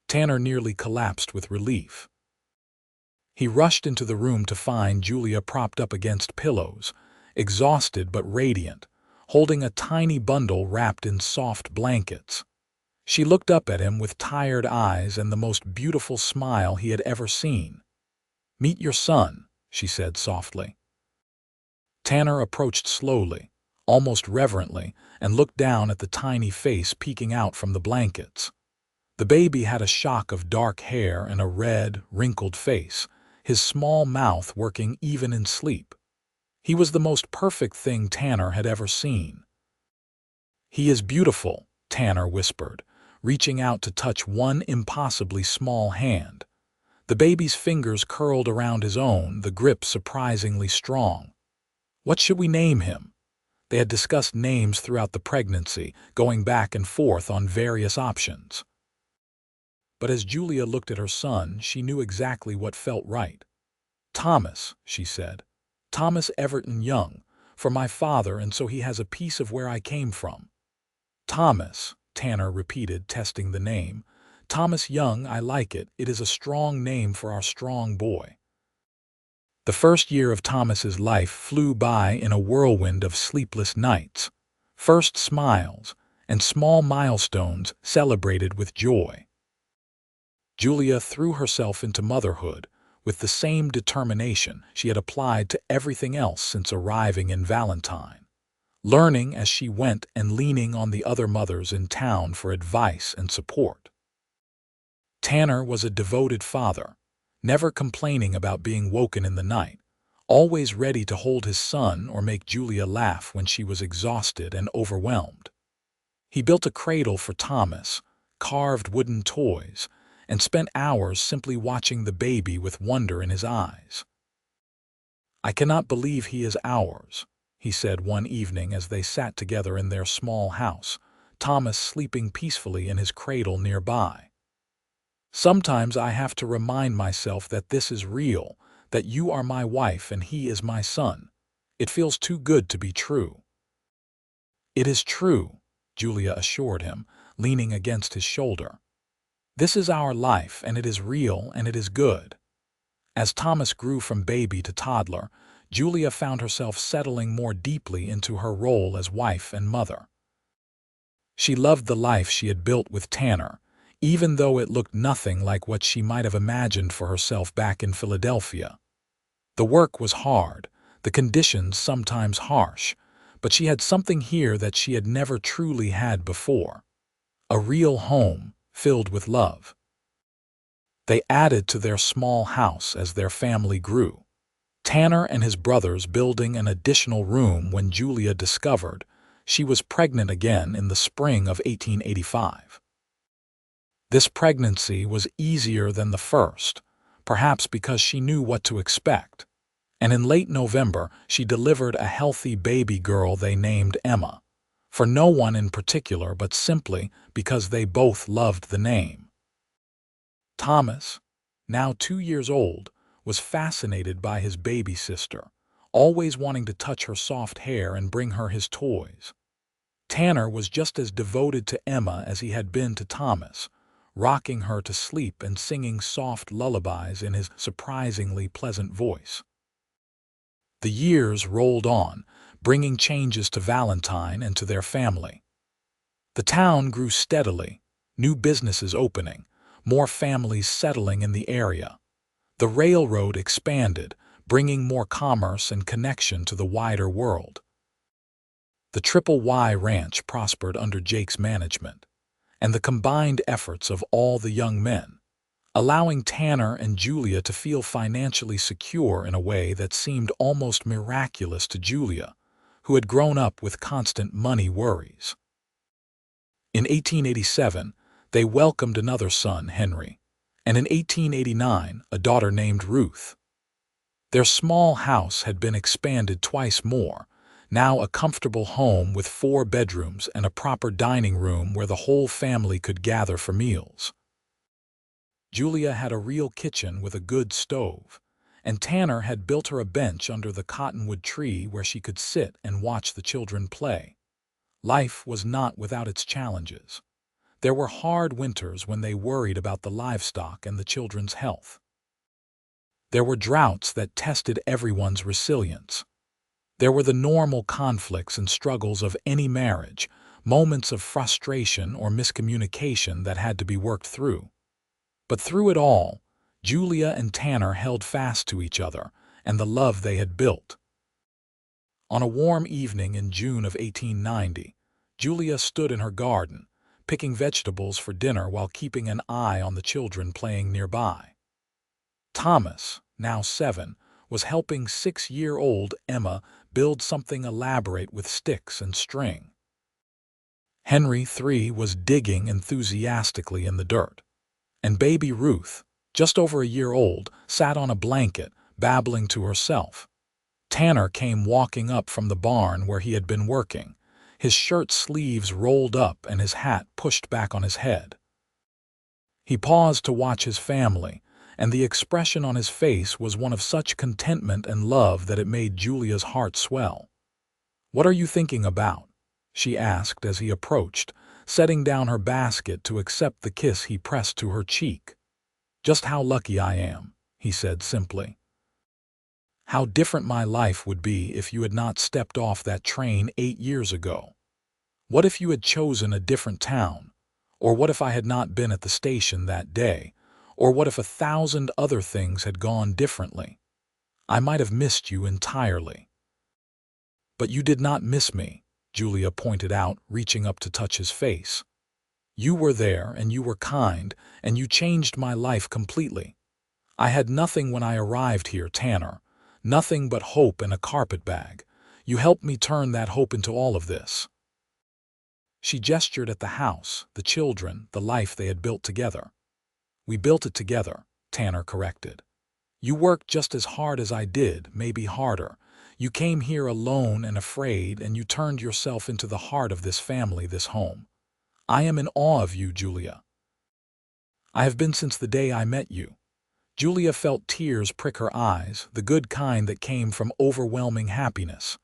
Tanner nearly collapsed with relief. He rushed into the room to find Julia propped up against pillows, exhausted but radiant, holding a tiny bundle wrapped in soft blankets. She looked up at him with tired eyes and the most beautiful smile he had ever seen. "Meet your son," she said softly. Tanner approached slowly, almost reverently, and looked down at the tiny face peeking out from the blankets. The baby had a shock of dark hair and a red, wrinkled face, his small mouth working even in sleep. He was the most perfect thing Tanner had ever seen. "He is beautiful," Tanner whispered, reaching out to touch one impossibly small hand. The baby's fingers curled around his own, the grip surprisingly strong. "What should we name him?" They had discussed names throughout the pregnancy, going back and forth on various options. But as Julia looked at her son, she knew exactly what felt right. "Thomas," she said. "Thomas Everton Young, for my father, and so he has a piece of where I came from." "Thomas," Tanner repeated, testing the name. "Thomas Young, I like it. It is a strong name for our strong boy." The first year of Thomas's life flew by in a whirlwind of sleepless nights, first smiles, and small milestones celebrated with joy. Julia threw herself into motherhood with the same determination she had applied to everything else since arriving in Valentine, learning as she went and leaning on the other mothers in town for advice and support. Tanner was a devoted father, never complaining about being woken in the night, always ready to hold his son or make Julia laugh when she was exhausted and overwhelmed. He built a cradle for Thomas, carved wooden toys, and spent hours simply watching the baby with wonder in his eyes. "I cannot believe he is ours," he said one evening as they sat together in their small house, Thomas sleeping peacefully in his cradle nearby. "Sometimes I have to remind myself that this is real, that you are my wife and he is my son. It feels too good to be true." "It is true," Julia assured him, leaning against his shoulder. "This is our life, and it is real, and it is good." As Thomas grew from baby to toddler, Julia found herself settling more deeply into her role as wife and mother. She loved the life she had built with Tanner, even though it looked nothing like what she might have imagined for herself back in Philadelphia. The work was hard, the conditions sometimes harsh, but she had something here that she had never truly had before. A real home filled with love. They added to their small house as their family grew. Tanner and his brothers building an additional room when Julia discovered she was pregnant again in the spring of 1885. This pregnancy was easier than the first, perhaps because she knew what to expect, and in late November she delivered a healthy baby girl they named Emma, for no one in particular but simply because they both loved the name. Thomas, now 2 years old, was fascinated by his baby sister, always wanting to touch her soft hair and bring her his toys. Tanner was just as devoted to Emma as he had been to Thomas, rocking her to sleep and singing soft lullabies in his surprisingly pleasant voice. The years rolled on, bringing changes to Valentine and to their family. The town grew steadily, new businesses opening, more families settling in the area. The railroad expanded, bringing more commerce and connection to the wider world. The Triple Y Ranch prospered under Jake's management, and the combined efforts of all the young men, allowing Tanner and Julia to feel financially secure in a way that seemed almost miraculous to Julia, who had grown up with constant money worries. In 1887, they welcomed another son, Henry, and in 1889, a daughter named Ruth. Their small house had been expanded twice more, now a comfortable home with 4 bedrooms and a proper dining room where the whole family could gather for meals. Julia had a real kitchen with a good stove, and Tanner had built her a bench under the cottonwood tree where she could sit and watch the children play. Life was not without its challenges. There were hard winters when they worried about the livestock and the children's health. There were droughts that tested everyone's resilience. There were the normal conflicts and struggles of any marriage, moments of frustration or miscommunication that had to be worked through. But through it all, Julia and Tanner held fast to each other and the love they had built. On a warm evening in June of 1890, Julia stood in her garden, picking vegetables for dinner while keeping an eye on the children playing nearby. Thomas, now 7, was helping 6-year-old Emma build something elaborate with sticks and string. Henry, 3, was digging enthusiastically in the dirt, and baby Ruth, just over a year old, sat on a blanket, babbling to herself. Tanner came walking up from the barn where he had been working, his shirt sleeves rolled up and his hat pushed back on his head. He paused to watch his family, and the expression on his face was one of such contentment and love that it made Julia's heart swell. "What are you thinking about?" she asked as he approached, setting down her basket to accept the kiss he pressed to her cheek. "Just how lucky I am," he said simply. "How different my life would be if you had not stepped off that train 8 years ago. What if you had chosen a different town? Or what if I had not been at the station that day? Or what if 1,000 other things had gone differently? I might have missed you entirely." "But you did not miss me," Julia pointed out, reaching up to touch his face. "You were there, and you were kind, and you changed my life completely. I had nothing when I arrived here, Tanner, nothing but hope and a carpetbag. You helped me turn that hope into all of this." She gestured at the house, the children, the life they had built together. "We built it together," Tanner corrected. "You worked just as hard as I did, maybe harder. You came here alone and afraid, and you turned yourself into the heart of this family, this home. I am in awe of you, Julia. I have been since the day I met you." Julia felt tears prick her eyes, the good kind that came from overwhelming happiness.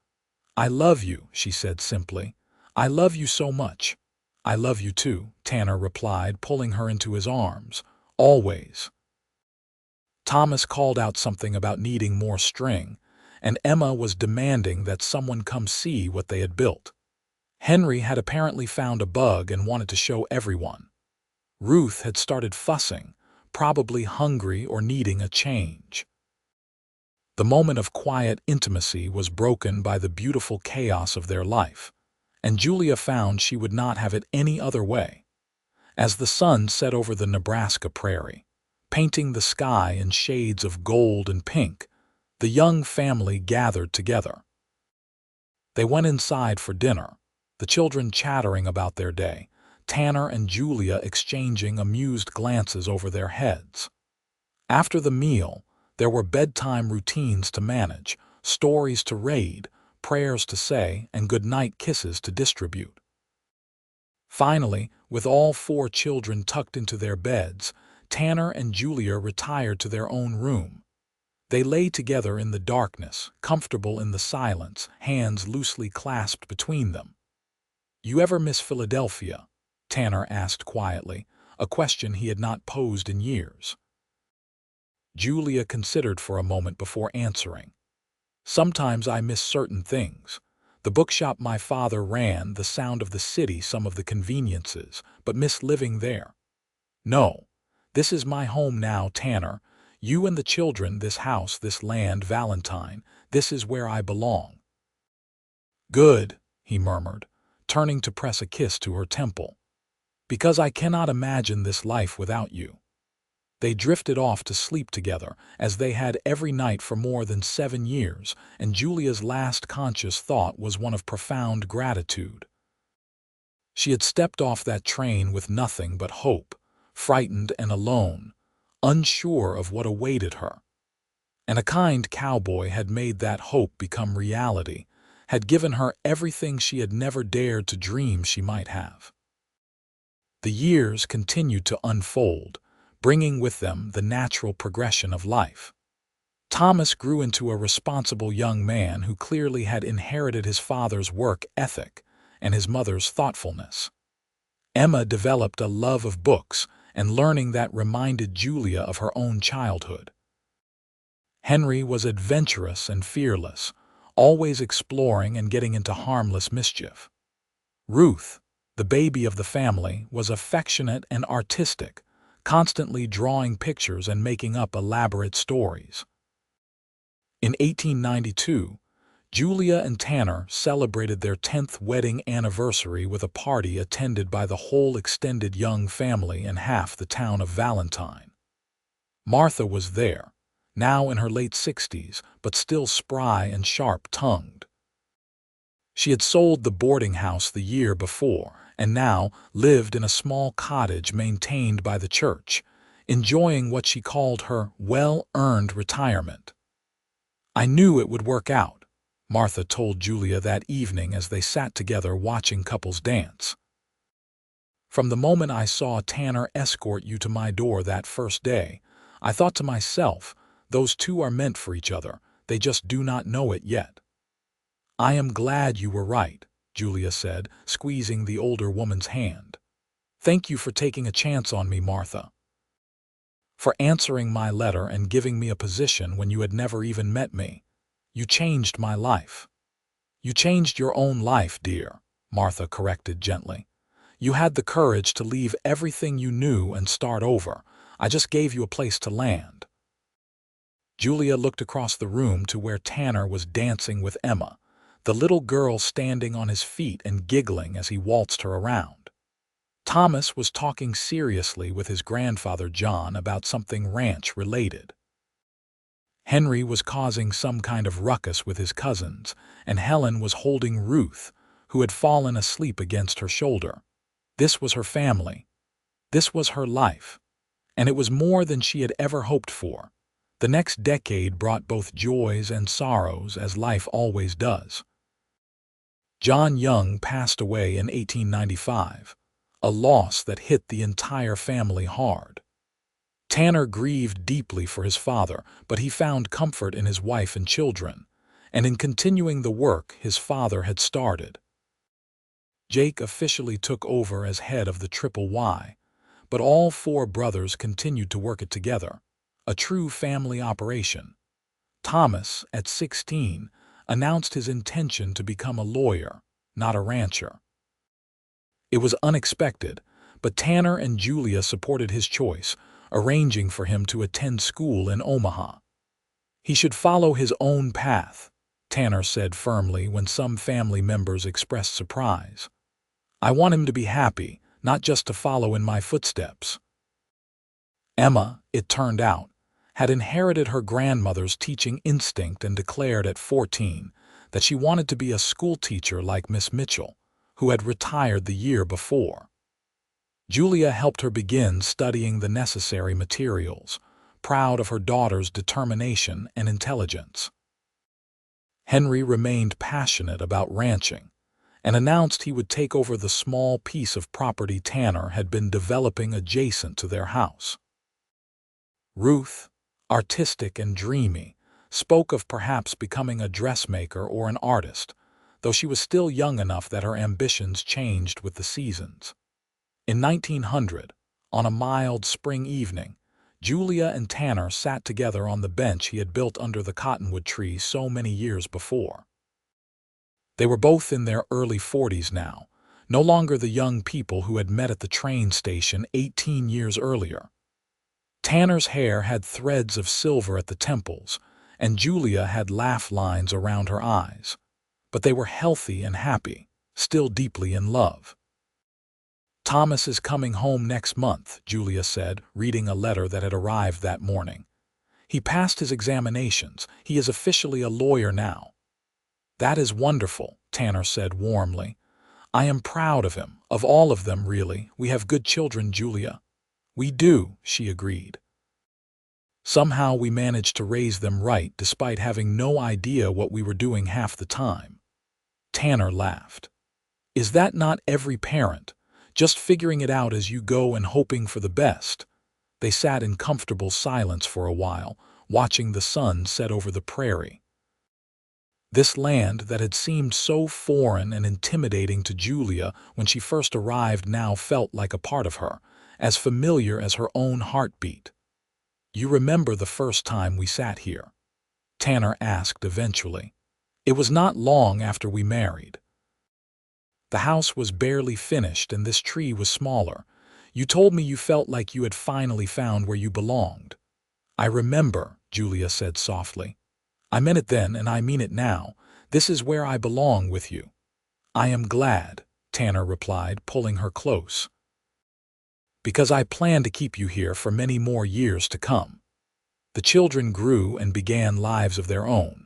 "I love you," she said simply. "I love you so much." "I love you too," Tanner replied, pulling her into his arms. "Always." Thomas called out something about needing more string, and Emma was demanding that someone come see what they had built. Henry had apparently found a bug and wanted to show everyone. Ruth had started fussing, probably hungry or needing a change. The moment of quiet intimacy was broken by the beautiful chaos of their life, and Julia found she would not have it any other way. As the sun set over the Nebraska prairie, painting the sky in shades of gold and pink, the young family gathered together. They went inside for dinner, the children chattering about their day, Tanner and Julia exchanging amused glances over their heads. After the meal, there were bedtime routines to manage, stories to read, prayers to say, and goodnight kisses to distribute. Finally, with all four children tucked into their beds, Tanner and Julia retired to their own room. They lay together in the darkness, comfortable in the silence, hands loosely clasped between them. "You ever miss Philadelphia?" Tanner asked quietly, a question he had not posed in years. Julia considered for a moment before answering. "Sometimes I miss certain things. The bookshop my father ran, the sound of the city, some of the conveniences, but miss living there. No, this is my home now, Tanner. You and the children, this house, this land, Valentine, this is where I belong." "Good," he murmured, turning to press a kiss to her temple. "Because I cannot imagine this life without you." They drifted off to sleep together, as they had every night for more than 7 years, and Julia's last conscious thought was one of profound gratitude. She had stepped off that train with nothing but hope, frightened and alone, unsure of what awaited her. And a kind cowboy had made that hope become reality, had given her everything she had never dared to dream she might have. The years continued to unfold, bringing with them the natural progression of life. Thomas grew into a responsible young man who clearly had inherited his father's work ethic and his mother's thoughtfulness. Emma developed a love of books and learning that reminded Julia of her own childhood. Henry was adventurous and fearless, always exploring and getting into harmless mischief. Ruth, the baby of the family, was affectionate and artistic, constantly drawing pictures and making up elaborate stories. In 1892, Julia and Tanner celebrated their 10th wedding anniversary with a party attended by the whole extended young family and half the town of Valentine. Martha was there, now in her late 60s, but still spry and sharp-tongued. She had sold the boarding house the year before and now lived in a small cottage maintained by the church, enjoying what she called her well-earned retirement. "I knew it would work out," Martha told Julia that evening as they sat together watching couples dance. "From the moment I saw Tanner escort you to my door that first day, I thought to myself, those two are meant for each other, they just do not know it yet." "I am glad you were right," Julia said, squeezing the older woman's hand. "Thank you for taking a chance on me, Martha. For answering my letter and giving me a position when you had never even met me. You changed my life." "You changed your own life, dear," Martha corrected gently. "You had the courage to leave everything you knew and start over. I just gave you a place to land." Julia looked across the room to where Tanner was dancing with Emma, the little girl standing on his feet and giggling as he waltzed her around. Thomas was talking seriously with his grandfather John about something ranch-related. Henry was causing some kind of ruckus with his cousins, and Helen was holding Ruth, who had fallen asleep against her shoulder. This was her family. This was her life. And it was more than she had ever hoped for. The next decade brought both joys and sorrows, as life always does. John Young passed away in 1895, a loss that hit the entire family hard. Tanner grieved deeply for his father, but he found comfort in his wife and children, and in continuing the work his father had started. Jake officially took over as head of the Triple Y, but all four brothers continued to work it together, a true family operation. Thomas, at 16, announced his intention to become a lawyer, not a rancher. It was unexpected, but Tanner and Julia supported his choice, arranging for him to attend school in Omaha. He should follow his own path, Tanner said firmly when some family members expressed surprise. I want him to be happy, not just to follow in my footsteps. Emma, it turned out, had inherited her grandmother's teaching instinct and declared at 14 that she wanted to be a schoolteacher like Miss Mitchell, who had retired the year before. Julia helped her begin studying the necessary materials, proud of her daughter's determination and intelligence. Henry remained passionate about ranching and announced he would take over the small piece of property Tanner had been developing adjacent to their house. Ruth, artistic and dreamy, spoke of perhaps becoming a dressmaker or an artist, though she was still young enough that her ambitions changed with the seasons. In 1900, on a mild spring evening, Julia and Tanner sat together on the bench he had built under the cottonwood tree so many years before. They were both in their early 40s now, no longer the young people who had met at the train station 18 years earlier. Tanner's hair had threads of silver at the temples, and Julia had laugh lines around her eyes. But they were healthy and happy, still deeply in love. Thomas is coming home next month, Julia said, reading a letter that had arrived that morning. He passed his examinations. He is officially a lawyer now. That is wonderful, Tanner said warmly. I am proud of him, of all of them, really. We have good children, Julia. We do, she agreed. Somehow we managed to raise them right despite having no idea what we were doing half the time. Tanner laughed. Is that not every parent? Just figuring it out as you go and hoping for the best. They sat in comfortable silence for a while, watching the sun set over the prairie. This land that had seemed so foreign and intimidating to Julia when she first arrived now felt like a part of her, as familiar as her own heartbeat. You remember the first time we sat here? Tanner asked eventually. It was not long after we married. The house was barely finished and this tree was smaller. You told me you felt like you had finally found where you belonged. I remember, Julia said softly. I meant it then and I mean it now. This is where I belong with you. I am glad, Tanner replied, pulling her close. Because I plan to keep you here for many more years to come. The children grew and began lives of their own.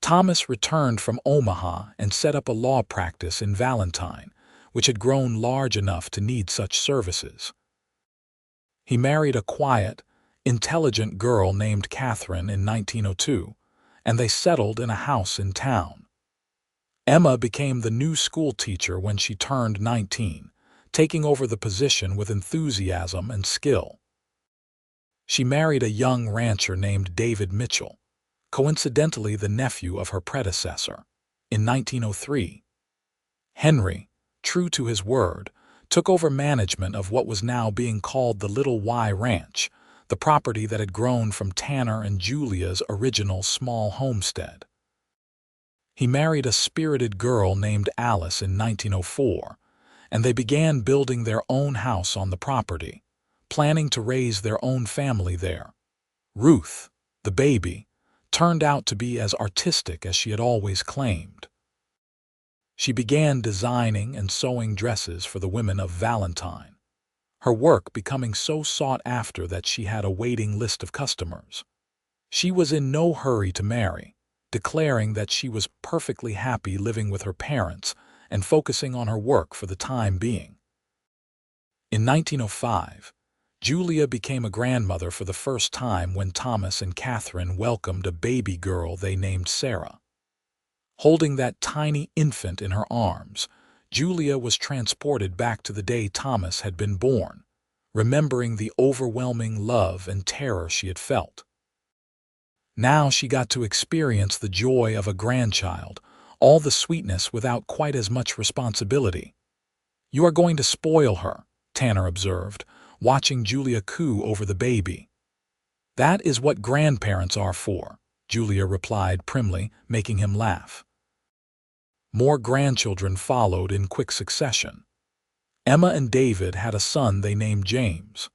Thomas returned from Omaha and set up a law practice in Valentine, which had grown large enough to need such services. He married a quiet, intelligent girl named Catherine in 1902, and they settled in a house in town. Emma became the new school teacher when she turned 19, taking over the position with enthusiasm and skill. She married a young rancher named David Mitchell, coincidentally the nephew of her predecessor, in 1903. Henry, true to his word, took over management of what was now being called the Little Y Ranch, the property that had grown from Tanner and Julia's original small homestead. He married a spirited girl named Alice in 1904, and they began building their own house on the property, planning to raise their own family there. Ruth, the baby, turned out to be as artistic as she had always claimed. She began designing and sewing dresses for the women of Valentine, her work becoming so sought after that she had a waiting list of customers. She was in no hurry to marry, declaring that she was perfectly happy living with her parents and focusing on her work for the time being. In 1905, Julia became a grandmother for the first time when Thomas and Catherine welcomed a baby girl they named Sarah. Holding that tiny infant in her arms, Julia was transported back to the day Thomas had been born, remembering the overwhelming love and terror she had felt. Now she got to experience the joy of a grandchild, all the sweetness without quite as much responsibility. You are going to spoil her, Tanner observed, watching Julia coo over the baby. "That is what grandparents are for," Julia replied primly, making him laugh. More grandchildren followed in quick succession. Emma and David had a son they named James.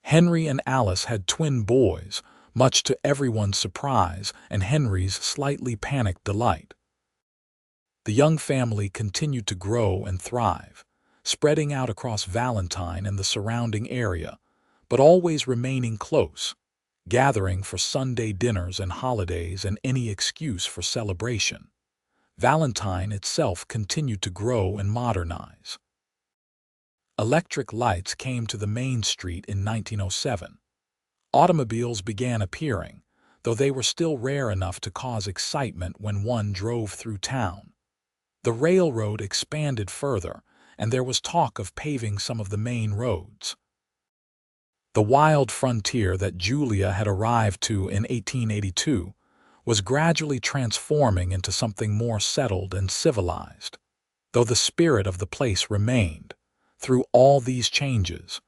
Henry and Alice had twin boys, much to everyone's surprise and Henry's slightly panicked delight. The young family continued to grow and thrive, spreading out across Valentine and the surrounding area, but always remaining close, gathering for Sunday dinners and holidays and any excuse for celebration. Valentine itself continued to grow and modernize. Electric lights came to the main street in 1907. Automobiles began appearing, though they were still rare enough to cause excitement when one drove through town. The railroad expanded further, and there was talk of paving some of the main roads. The wild frontier that Julia had arrived to in 1882 was gradually transforming into something more settled and civilized, though the spirit of the place remained. Through all these changes,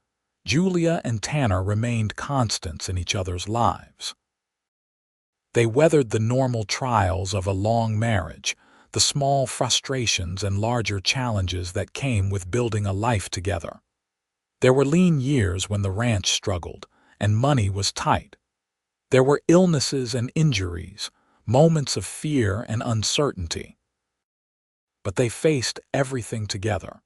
Julia and Tanner remained constants in each other's lives. They weathered the normal trials of a long marriage, the small frustrations and larger challenges that came with building a life together. There were lean years when the ranch struggled and money was tight. There were illnesses and injuries, moments of fear and uncertainty. But they faced everything together,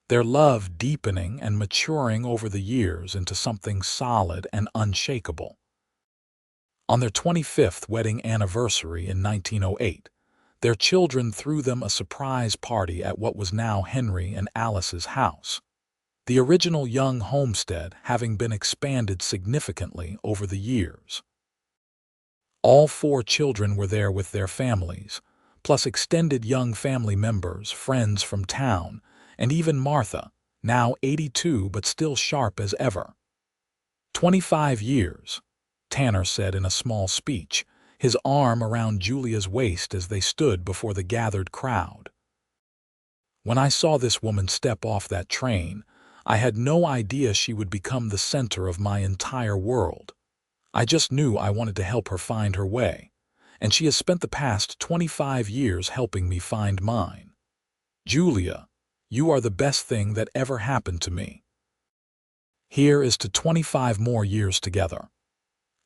their love deepening and maturing over the years into something solid and unshakable. On their 25th wedding anniversary in 1908, their children threw them a surprise party at what was now Henry and Alice's house, the original young homestead having been expanded significantly over the years. All 4 children were there with their families, plus extended young family members, friends from town, and even Martha, now 82 but still sharp as ever. 25 years, Tanner said in a small speech, his arm around Julia's waist as they stood before the gathered crowd. "When I saw this woman step off that train, I had no idea she would become the center of my entire world. I just knew I wanted to help her find her way, and she has spent the past 25 years helping me find mine. Julia, you are the best thing that ever happened to me. Here is to 25 more years together."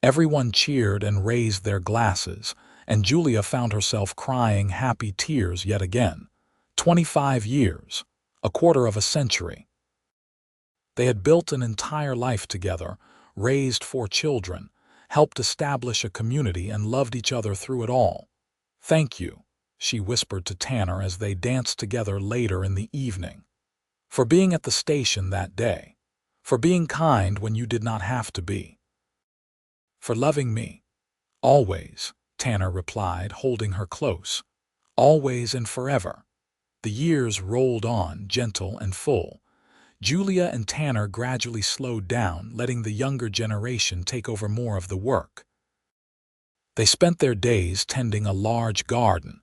Everyone cheered and raised their glasses, and Julia found herself crying happy tears yet again. 25 years, a quarter of a century. They had built an entire life together, raised 4 children, helped establish a community, and loved each other through it all. "Thank you," she whispered to Tanner as they danced together later in the evening. "For being at the station that day. For being kind when you did not have to be. For loving me." "Always," Tanner replied, holding her close. "Always and forever." The years rolled on, gentle and full. Julia and Tanner gradually slowed down, letting the younger generation take over more of the work. They spent their days tending a large garden,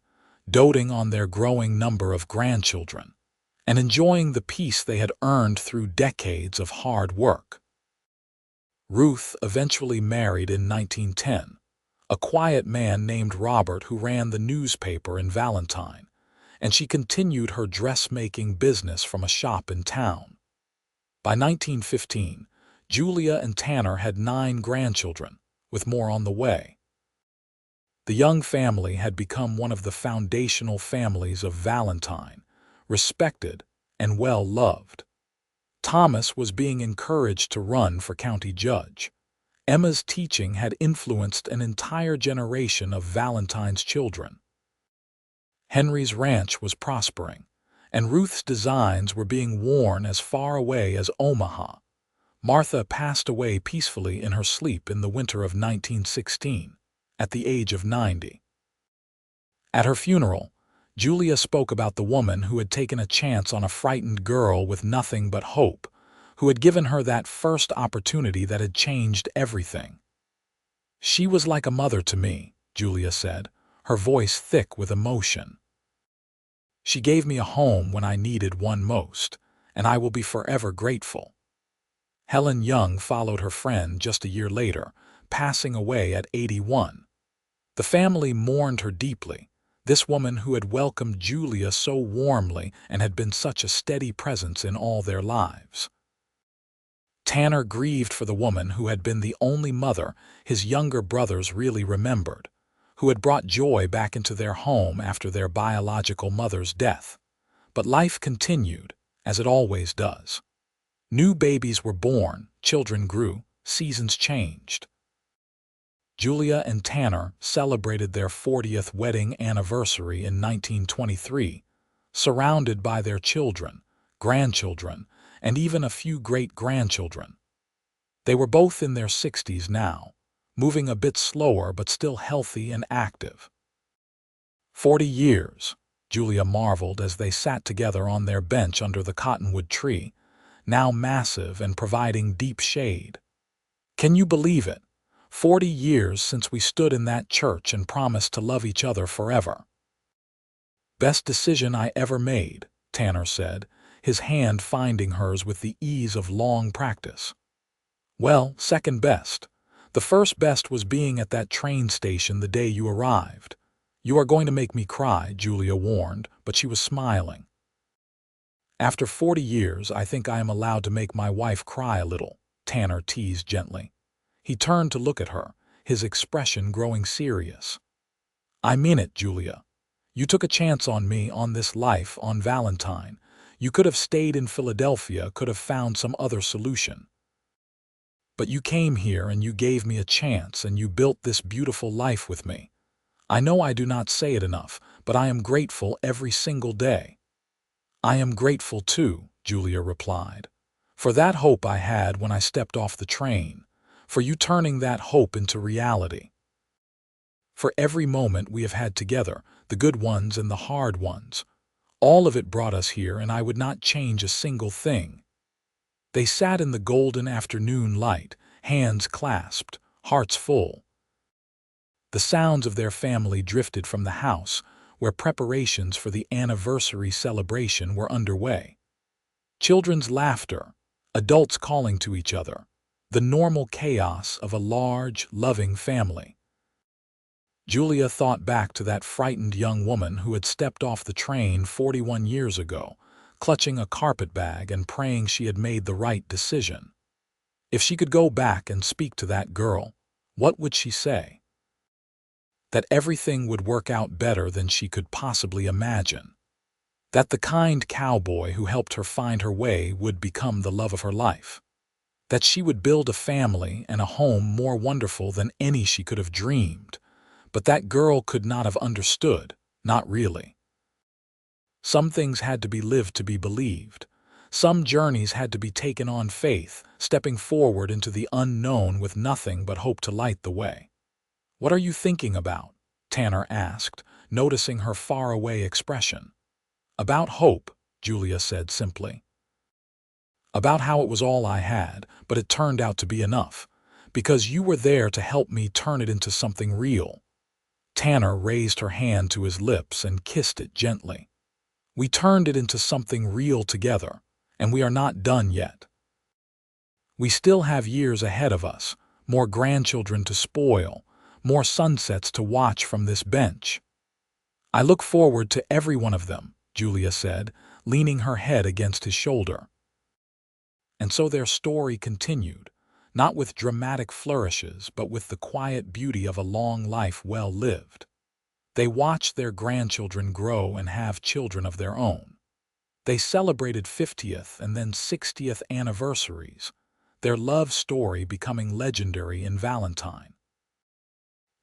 doting on their growing number of grandchildren, and enjoying the peace they had earned through decades of hard work. Ruth eventually married in 1910, a quiet man named Robert who ran the newspaper in Valentine, and she continued her dressmaking business from a shop in town. By 1915, Julia and Tanner had 9 grandchildren, with more on the way. The young family had become one of the foundational families of Valentine, respected and well-loved. Thomas was being encouraged to run for county judge. Emma's teaching had influenced an entire generation of Valentine's children. Henry's ranch was prospering, and Ruth's designs were being worn as far away as Omaha. Martha passed away peacefully in her sleep in the winter of 1916, at the age of 90. At her funeral, Julia spoke about the woman who had taken a chance on a frightened girl with nothing but hope, who had given her that first opportunity that had changed everything. "She was like a mother to me," Julia said, her voice thick with emotion. "She gave me a home when I needed one most, and I will be forever grateful." Helen Young followed her friend just a year later, passing away at 81. The family mourned her deeply, this woman who had welcomed Julia so warmly and had been such a steady presence in all their lives. Tanner grieved for the woman who had been the only mother his younger brothers really remembered, who had brought joy back into their home after their biological mother's death. But life continued, as it always does. New babies were born, children grew, seasons changed. Julia and Tanner celebrated their 40th wedding anniversary in 1923, surrounded by their children, grandchildren, and even a few great-grandchildren. They were both in their 60s now, moving a bit slower but still healthy and active. 40 years, Julia marveled as they sat together on their bench under the cottonwood tree, now massive and providing deep shade. Can you believe it? 40 years since we stood in that church and promised to love each other forever. Best decision I ever made, Tanner said, his hand finding hers with the ease of long practice. Well, second best. The first best was being at that train station the day you arrived. You are going to make me cry, Julia warned, but she was smiling. After 40 years, I think I am allowed to make my wife cry a little, Tanner teased gently. He turned to look at her, his expression growing serious. I mean it, Julia. You took a chance on me, on this life, on Valentine. You could have stayed in Philadelphia, could have found some other solution. But you came here and you gave me a chance and you built this beautiful life with me. I know I do not say it enough, but I am grateful every single day. I am grateful too, Julia replied, for that hope I had when I stepped off the train, for you turning that hope into reality. For every moment we have had together, the good ones and the hard ones, all of it brought us here and I would not change a single thing. They sat in the golden afternoon light, hands clasped, hearts full. The sounds of their family drifted from the house, where preparations for the anniversary celebration were underway. Children's laughter, adults calling to each other, the normal chaos of a large, loving family. Julia thought back to that frightened young woman who had stepped off the train 41 years ago, clutching a carpetbag and praying she had made the right decision. If she could go back and speak to that girl, what would she say? That everything would work out better than she could possibly imagine. That the kind cowboy who helped her find her way would become the love of her life. That she would build a family and a home more wonderful than any she could have dreamed. But that girl could not have understood, not really. Some things had to be lived to be believed. Some journeys had to be taken on faith, stepping forward into the unknown with nothing but hope to light the way. What are you thinking about? Tanner asked, noticing her faraway expression. About hope, Julia said simply. About how it was all I had, but it turned out to be enough, because you were there to help me turn it into something real. Tanner raised her hand to his lips and kissed it gently. We turned it into something real together, and we are not done yet. We still have years ahead of us, more grandchildren to spoil, more sunsets to watch from this bench. I look forward to every one of them, Julia said, leaning her head against his shoulder. And so their story continued, not with dramatic flourishes, but with the quiet beauty of a long life well lived. They watched their grandchildren grow and have children of their own. They celebrated 50th and then 60th anniversaries, their love story becoming legendary in Valentine.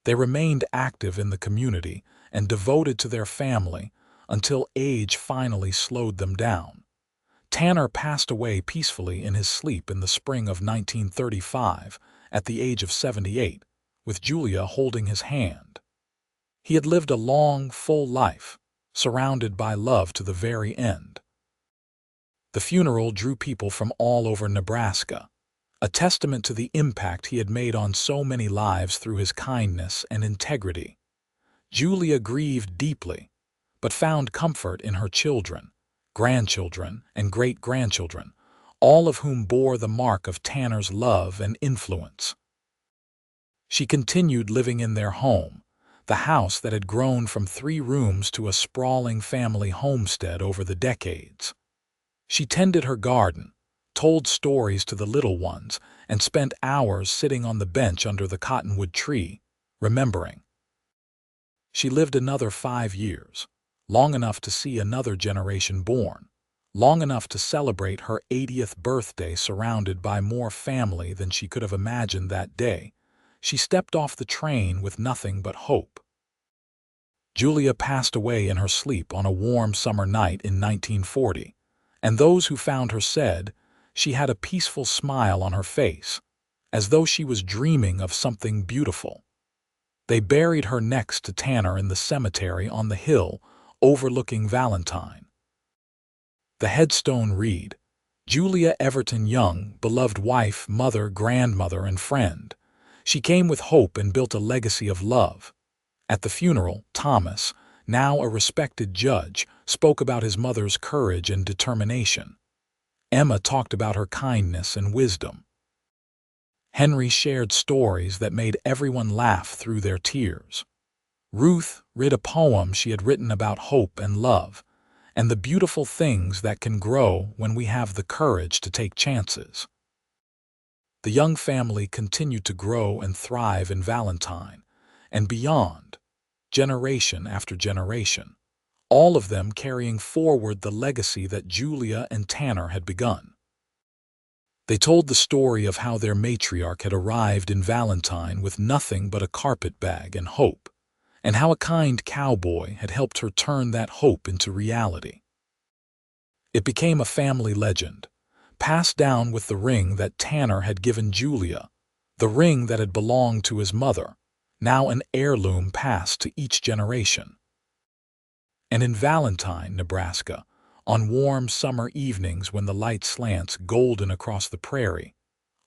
They remained active in the community and devoted to their family until age finally slowed them down. Tanner passed away peacefully in his sleep in the spring of 1935 at the age of 78, with Julia holding his hand. He had lived a long, full life, surrounded by love to the very end. The funeral drew people from all over Nebraska, a testament to the impact he had made on so many lives through his kindness and integrity. Julia grieved deeply, but found comfort in her children, grandchildren, and great-grandchildren, all of whom bore the mark of Tanner's love and influence. She continued living in their home, the house that had grown from 3 rooms to a sprawling family homestead over the decades. She tended her garden, told stories to the little ones, and spent hours sitting on the bench under the cottonwood tree, remembering. She lived another 5 years, long enough to see another generation born, long enough to celebrate her 80th birthday surrounded by more family than she could have imagined that day. She stepped off the train with nothing but hope. Julia passed away in her sleep on a warm summer night in 1940, and those who found her said she had a peaceful smile on her face, as though she was dreaming of something beautiful. They buried her next to Tanner in the cemetery on the hill overlooking Valentine. The headstone read, "Julia Everton Young, beloved wife, mother, grandmother, and friend. She came with hope and built a legacy of love." At the funeral, Thomas, now a respected judge, spoke about his mother's courage and determination. Emma talked about her kindness and wisdom. Henry shared stories that made everyone laugh through their tears. Ruth read a poem she had written about hope and love, and the beautiful things that can grow when we have the courage to take chances. The young family continued to grow and thrive in Valentine, and beyond, generation after generation, all of them carrying forward the legacy that Julia and Tanner had begun. They told the story of how their matriarch had arrived in Valentine with nothing but a carpetbag and hope, and how a kind cowboy had helped her turn that hope into reality. It became a family legend, passed down with the ring that Tanner had given Julia, the ring that had belonged to his mother, now an heirloom passed to each generation. And in Valentine, Nebraska, on warm summer evenings when the light slants golden across the prairie,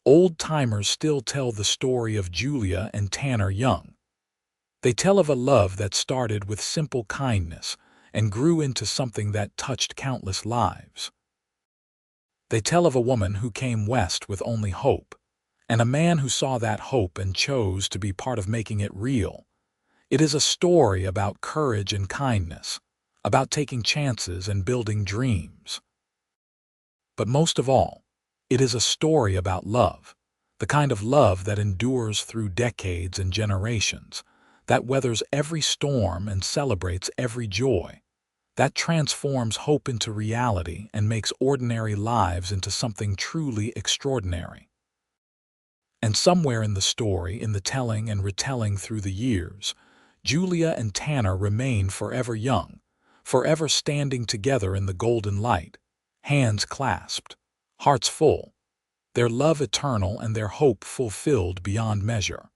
old-timers still tell the story of Julia and Tanner Young. They tell of a love that started with simple kindness and grew into something that touched countless lives. They tell of a woman who came west with only hope, and a man who saw that hope and chose to be part of making it real. It is a story about courage and kindness, about taking chances and building dreams. But most of all, it is a story about love, the kind of love that endures through decades and generations, that weathers every storm and celebrates every joy, that transforms hope into reality and makes ordinary lives into something truly extraordinary. And somewhere in the story, in the telling and retelling through the years, Julia and Tanner remain forever young, forever standing together in the golden light, hands clasped, hearts full, their love eternal and their hope fulfilled beyond measure.